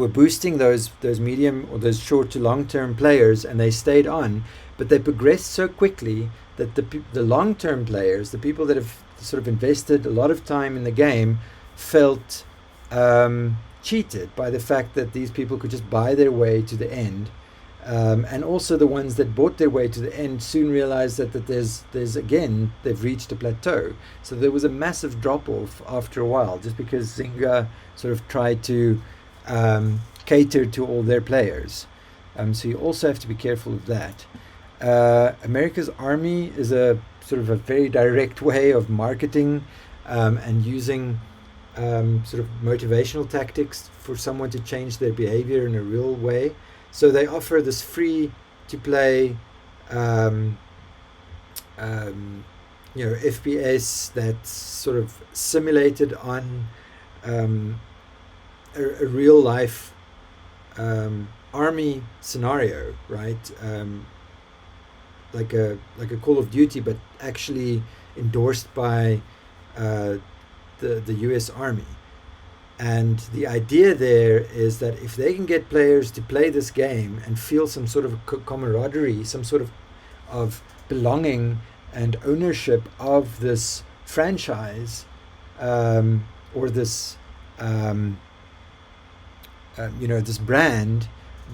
boosting those medium or those short to long term players, and they stayed on, but they progressed so quickly that the long term players, the people that have sort of invested a lot of time in the game, felt cheated by the fact that these people could just buy their way to the end. And also the ones that bought their way to the end soon realized that there's again, they've reached a plateau. So there was a massive drop off after a while, just because Zynga sort of tried to cater to all their players. So you also have to be careful of that. America's Army is a sort of a very direct way of marketing and using sort of motivational tactics for someone to change their behavior in a real way. So they offer this free to play FPS that's sort of simulated on a real life army scenario, right? Like a Call of Duty, but actually endorsed by the US Army. And the idea there is that if they can get players to play this game and feel some sort of camaraderie, some sort of belonging and ownership of this franchise, or this this brand,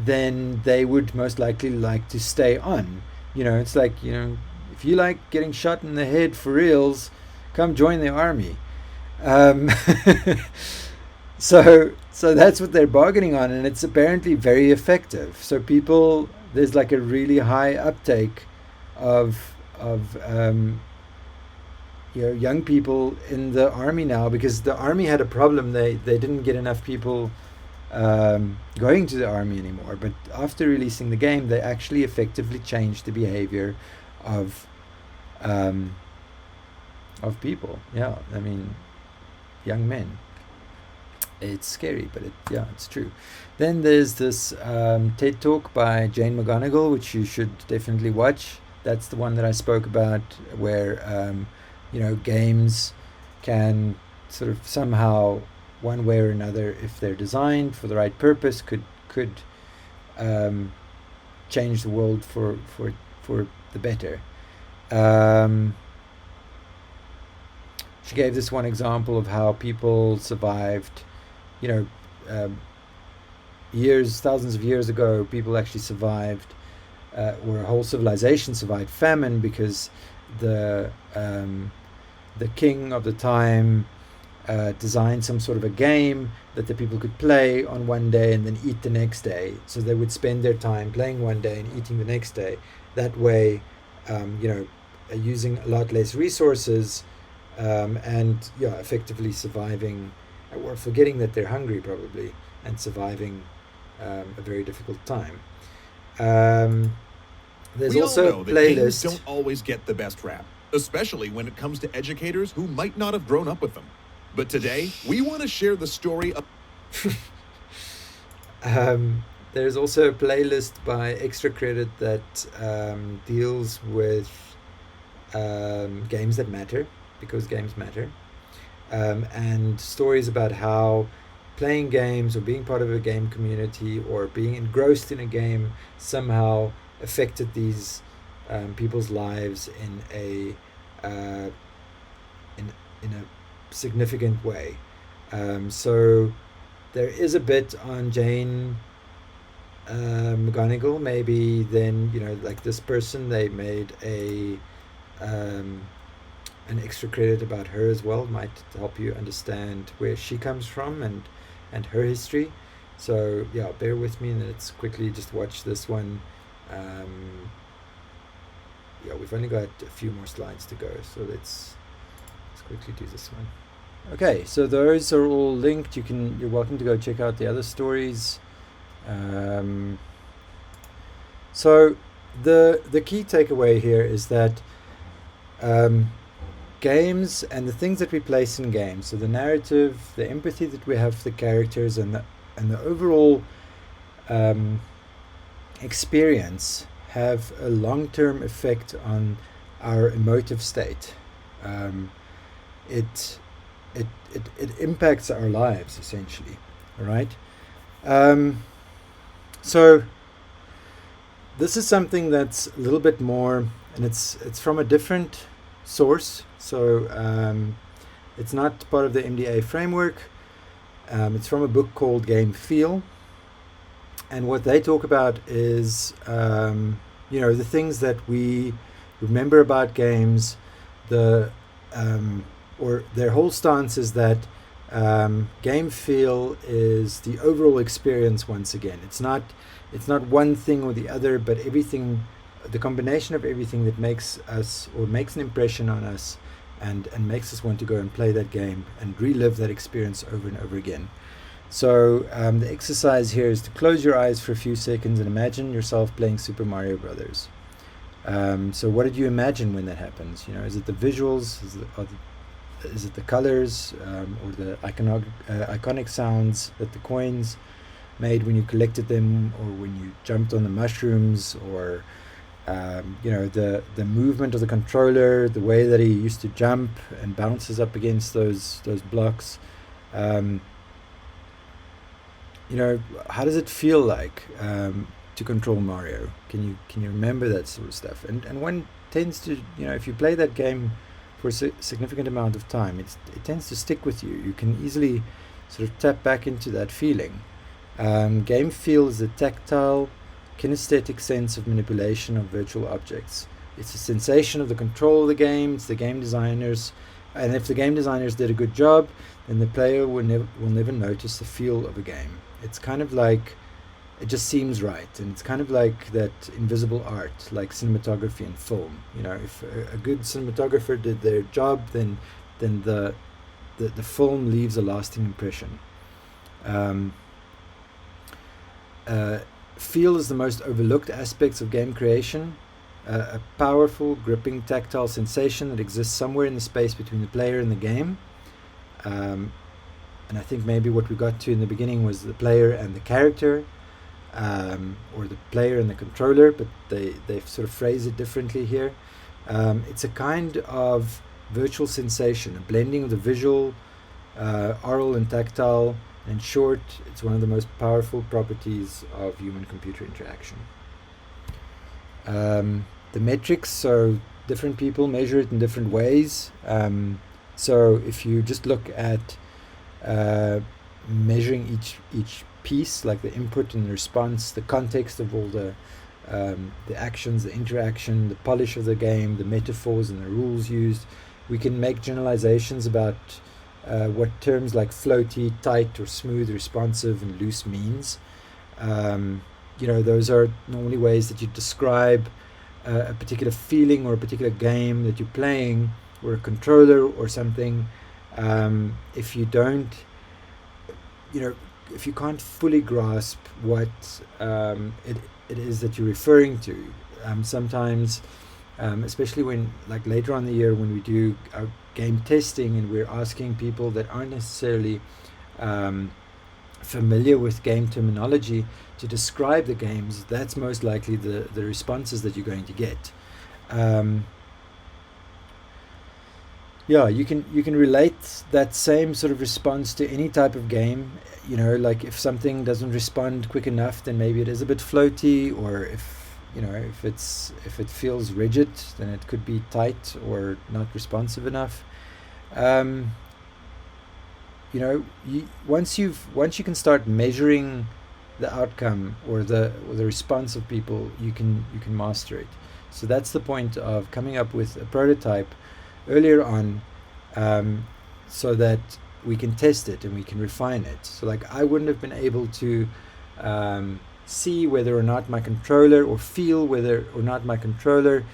then they would most likely like to stay on. It's like, if you like getting shot in the head for reals, come join the army. So that's what they're bargaining on, and it's apparently very effective. So there's like a really high uptake of young people in the army now, because the army had a problem. They didn't get enough people going to the army anymore. But after releasing the game, they actually effectively changed the behavior of people. Yeah, I mean, young men. It's scary, but it's true. Then there's this TED Talk by Jane McGonigal, which you should definitely watch. That's the one that I spoke about, where games can sort of somehow, one way or another, if they're designed for the right purpose, could change the world for the better. She gave this one example of how people survived. Thousands of years ago, people actually survived, or a whole civilization survived famine, because the king of the time designed some sort of a game that the people could play on one day and then eat the next day. So they would spend their time playing one day and eating the next day. That way, using a lot less resources, and effectively surviving, or forgetting that they're hungry probably, and surviving a very difficult time. There's we also all know a that playlist. games don't always get the best rap, especially when it comes to educators who might not have grown up with them. But today, we want to share the story of... There's also a playlist by Extra Credit that deals with games that matter, because games matter, and stories about how playing games or being part of a game community or being engrossed in a game somehow affected these people's lives in a in a significant way. So there is a bit on Jane McGonigal. Maybe then, like this person, they made an extra credit about her as well. Might help you understand where she comes from and her history. So yeah, bear with me and let's quickly just watch this one. Yeah, we've only got a few more slides to go, so let's quickly do this one. Okay, so those are all linked. You're welcome to go check out the other stories. So the key takeaway here is that games and the things that we place in games, so the narrative, the empathy that we have for the characters, and the overall experience have a long-term effect on our emotive state. It impacts our lives essentially. All right. So this is something that's a little bit more, and it's from a different source. So it's not part of the MDA framework. It's from a book called Game Feel. And what they talk about is, the things that we remember about games, or their whole stance is that game feel is the overall experience once again. It's not one thing or the other, but everything, the combination of everything that makes us or makes an impression on us and makes us want to go and play that game and relive that experience over and over again. So the exercise here is to close your eyes for a few seconds and imagine yourself playing Super Mario Brothers. So what did you imagine when that happens? Is it the visuals? Is it the colors, or the iconic sounds that the coins made when you collected them, or when you jumped on the mushrooms, or the movement of the controller, the way that he used to jump and bounces up against those blocks. How does it feel like to control Mario? Can you remember that sort of stuff? And one tends to, if you play that game for a significant amount of time, it tends to stick with you. You can easily sort of tap back into that feeling. Game feel is a tactile, kinesthetic sense of manipulation of virtual objects. It's a sensation of the control of the game. It's the game designers, and if the game designers did a good job, then the player will never notice the feel of a game. It's kind of like, it just seems right, and it's kind of like that invisible art, like cinematography and film. If a good cinematographer did their job, then the film leaves a lasting impression. Feel is the most overlooked aspects of game creation. A powerful, gripping, tactile sensation that exists somewhere in the space between the player and the game. And I think maybe what we got to in the beginning was the player and the character, or the player and the controller, but they've sort of phrased it differently here. It's a kind of virtual sensation, a blending of the visual, oral and tactile. In short, it's one of the most powerful properties of human-computer interaction. The metrics, so different people measure it in different ways. So if you just look at measuring each piece, like the input and the response, the context of all the actions, the interaction, the polish of the game, the metaphors and the rules used, we can make generalizations about what terms like floaty, tight, or smooth, responsive, and loose means. Those are normally ways that you describe a particular feeling or a particular game that you're playing, or a controller or something. If you don't, if you can't fully grasp what it is that you're referring to, sometimes, especially when, like later on in the year, when we do our game testing and we're asking people that aren't necessarily familiar with game terminology to describe the games, that's most likely the responses that you're going to get. yeah, you can relate that same sort of response to any type of game. Like if something doesn't respond quick enough, then maybe it is a bit floaty, or if it feels rigid, then it could be tight or not responsive enough. um, once you can start measuring the outcome or the response of people, you can master it. So that's the point of coming up with a prototype earlier on, so that we can test it and we can refine it. So like I wouldn't have been able to see whether or not my controller, or feel whether or not my controller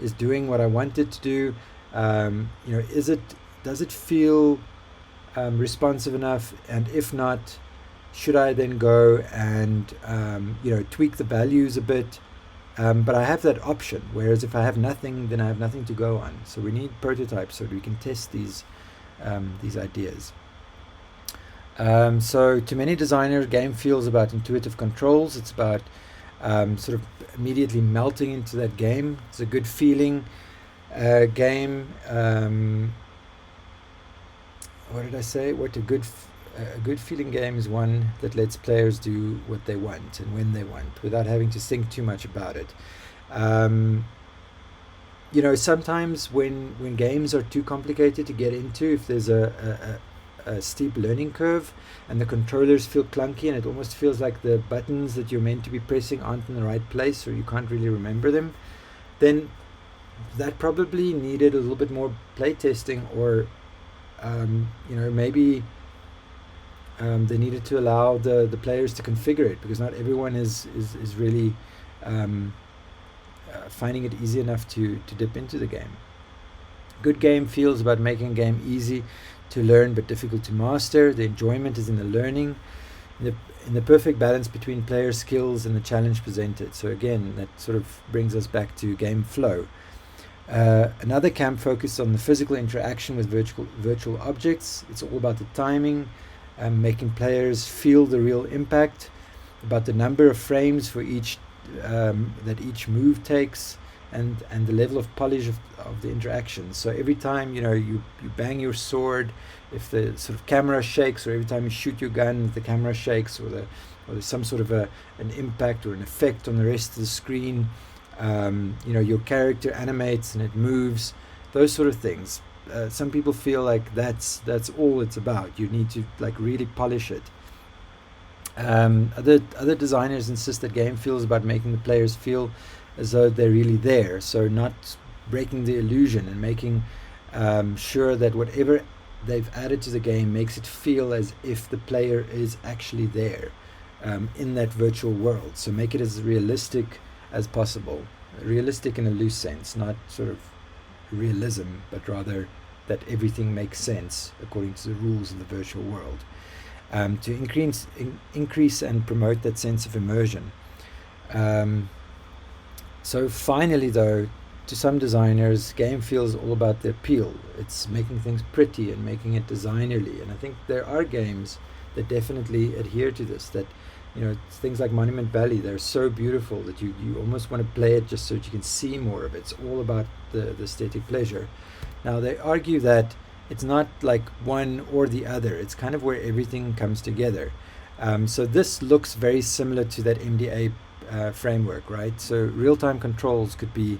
is doing what I want it to do. Does it feel responsive enough? And if not, should I then go and tweak the values a bit? But I have that option. Whereas if I have nothing, then I have nothing to go on. So we need prototypes so that we can test these ideas. So to many designers, game feels about intuitive controls. It's about sort of immediately melting into that game. It's a good feeling game. What did I say? A good feeling game is one that lets players do what they want and when they want, without having to think too much about it. Sometimes when games are too complicated to get into, if there's a steep learning curve and the controllers feel clunky and it almost feels like the buttons that you're meant to be pressing aren't in the right place, or you can't really remember them, then that probably needed a little bit more playtesting, or maybe they needed to allow the players to configure it, because not everyone is really finding it easy enough to dip into the game. Good game feels about making a game easy to learn but difficult to master. The enjoyment is in the learning, in the perfect balance between player skills and the challenge presented. So again, that sort of brings us back to game flow. Another camp focused on the physical interaction with virtual objects. It's all about the timing, making players feel the real impact, about the number of frames for each that each move takes, and the level of polish of the interaction. So every time you bang your sword, if the sort of camera shakes, or every time you shoot your gun, the camera shakes, or there's some sort of an impact or an effect on the rest of the screen. Your character animates and it moves, those sort of things. Some people feel like that's all it's about. You need to like really polish it. Other designers insist that game feels about making the players feel as though they're really there, so not breaking the illusion, and making sure that whatever they've added to the game makes it feel as if the player is actually there in that virtual world. So make it as realistic as possible. Realistic in a loose sense, not sort of realism, but rather that everything makes sense according to the rules of the virtual world, to increase and promote that sense of immersion. So finally though, to some designers, game feels all about the appeal. It's making things pretty and making it designerly, and I think there are games that definitely adhere to this, that things like Monument Valley, they're so beautiful that you almost want to play it just so that you can see more of it. It's all about the aesthetic pleasure. Now they argue that it's not like one or the other, it's kind of where everything comes together. So this looks very similar to that MDA framework, right? So real-time controls could be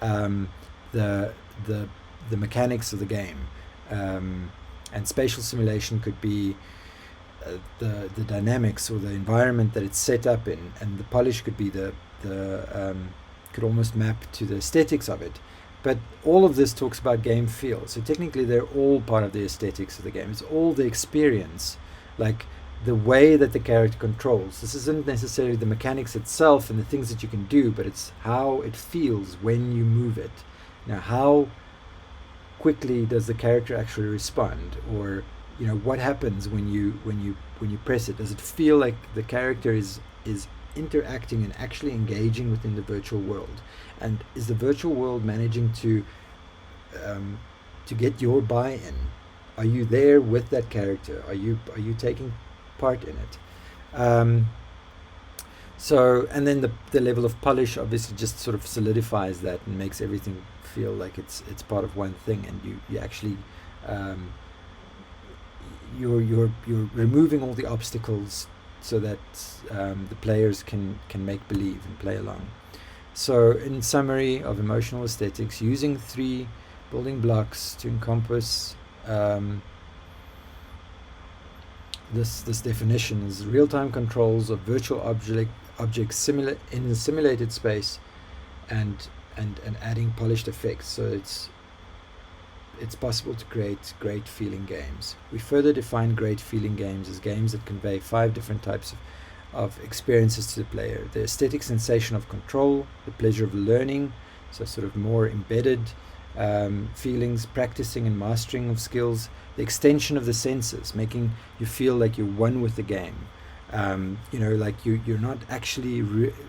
the mechanics of the game, and spatial simulation could be the dynamics or the environment that it's set up in, and the polish could be could almost map to the aesthetics of it. But all of this talks about game feel, so technically they're all part of the aesthetics of the game. It's all the experience, like the way that the character controls. This isn't necessarily the mechanics itself and the things that you can do, but it's how it feels when you move it. Now, how quickly does the character actually respond, or what happens when you press it? Does it feel like the character is interacting and actually engaging within the virtual world? And is the virtual world managing to get your buy-in? Are you there with that character? Are you taking part in it? So, and then the level of polish obviously just sort of solidifies that and makes everything feel like it's part of one thing, and you actually you're removing all the obstacles so that the players can make believe and play along. So in summary of emotional aesthetics, using 3 building blocks to encompass this definition is real-time controls of virtual objects in the simulated space, and adding polished effects, so it's possible to create great feeling games. We further define great feeling games as games that convey 5 different types of experiences to the player: the aesthetic sensation of control, the pleasure of learning, so sort of more embedded feelings, practicing and mastering of skills, the extension of the senses, making you feel like you're one with the game. Like you're not actually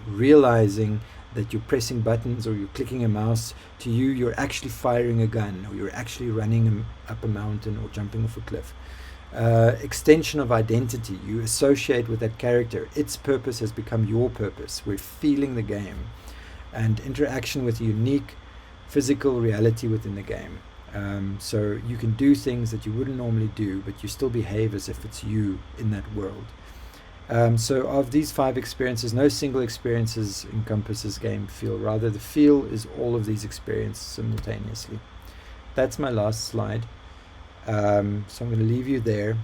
realizing that you're pressing buttons or you're clicking a mouse. To you, you're actually firing a gun, or you're actually running up a mountain or jumping off a cliff. Extension of identity, you associate with that character. Its purpose has become your purpose. We're feeling the game. And interaction with unique physical reality within the game. So you can do things that you wouldn't normally do, but you still behave as if it's you in that world. So of these 5 experiences, no single experiences encompasses game feel. Rather, the feel is all of these experiences simultaneously. That's my last slide. So I'm going to leave you there.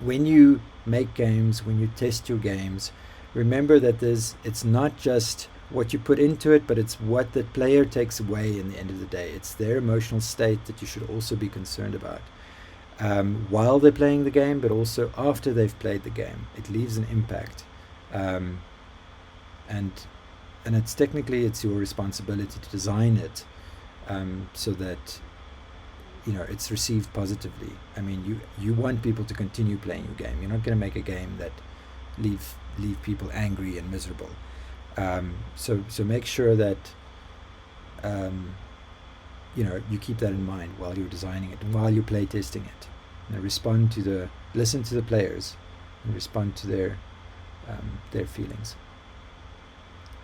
When you make games, when you test your games, remember that it's not just what you put into it, but it's what the player takes away in the end of the day. It's their emotional state that you should also be concerned about. While they're playing the game, but also after they've played the game. It leaves an impact. And it's technically your responsibility to design it so that it's received positively. I mean, you want people to continue playing your game. You're not going to make a game that leave people angry and miserable. So make sure that you keep that in mind while you're designing it and while you're play testing it. And listen to the players and respond to their feelings.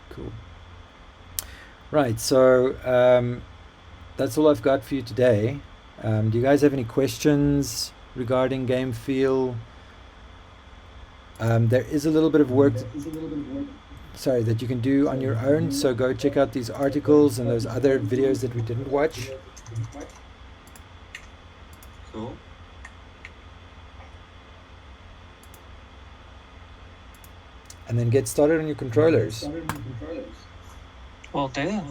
Cool. Right. So that's all I've got for you today. Do you guys have any questions regarding game feel? There is a little bit of work that you can do on your own, so go check out these articles and those other videos that we didn't watch. Cool. And then get started on your controllers. Will do.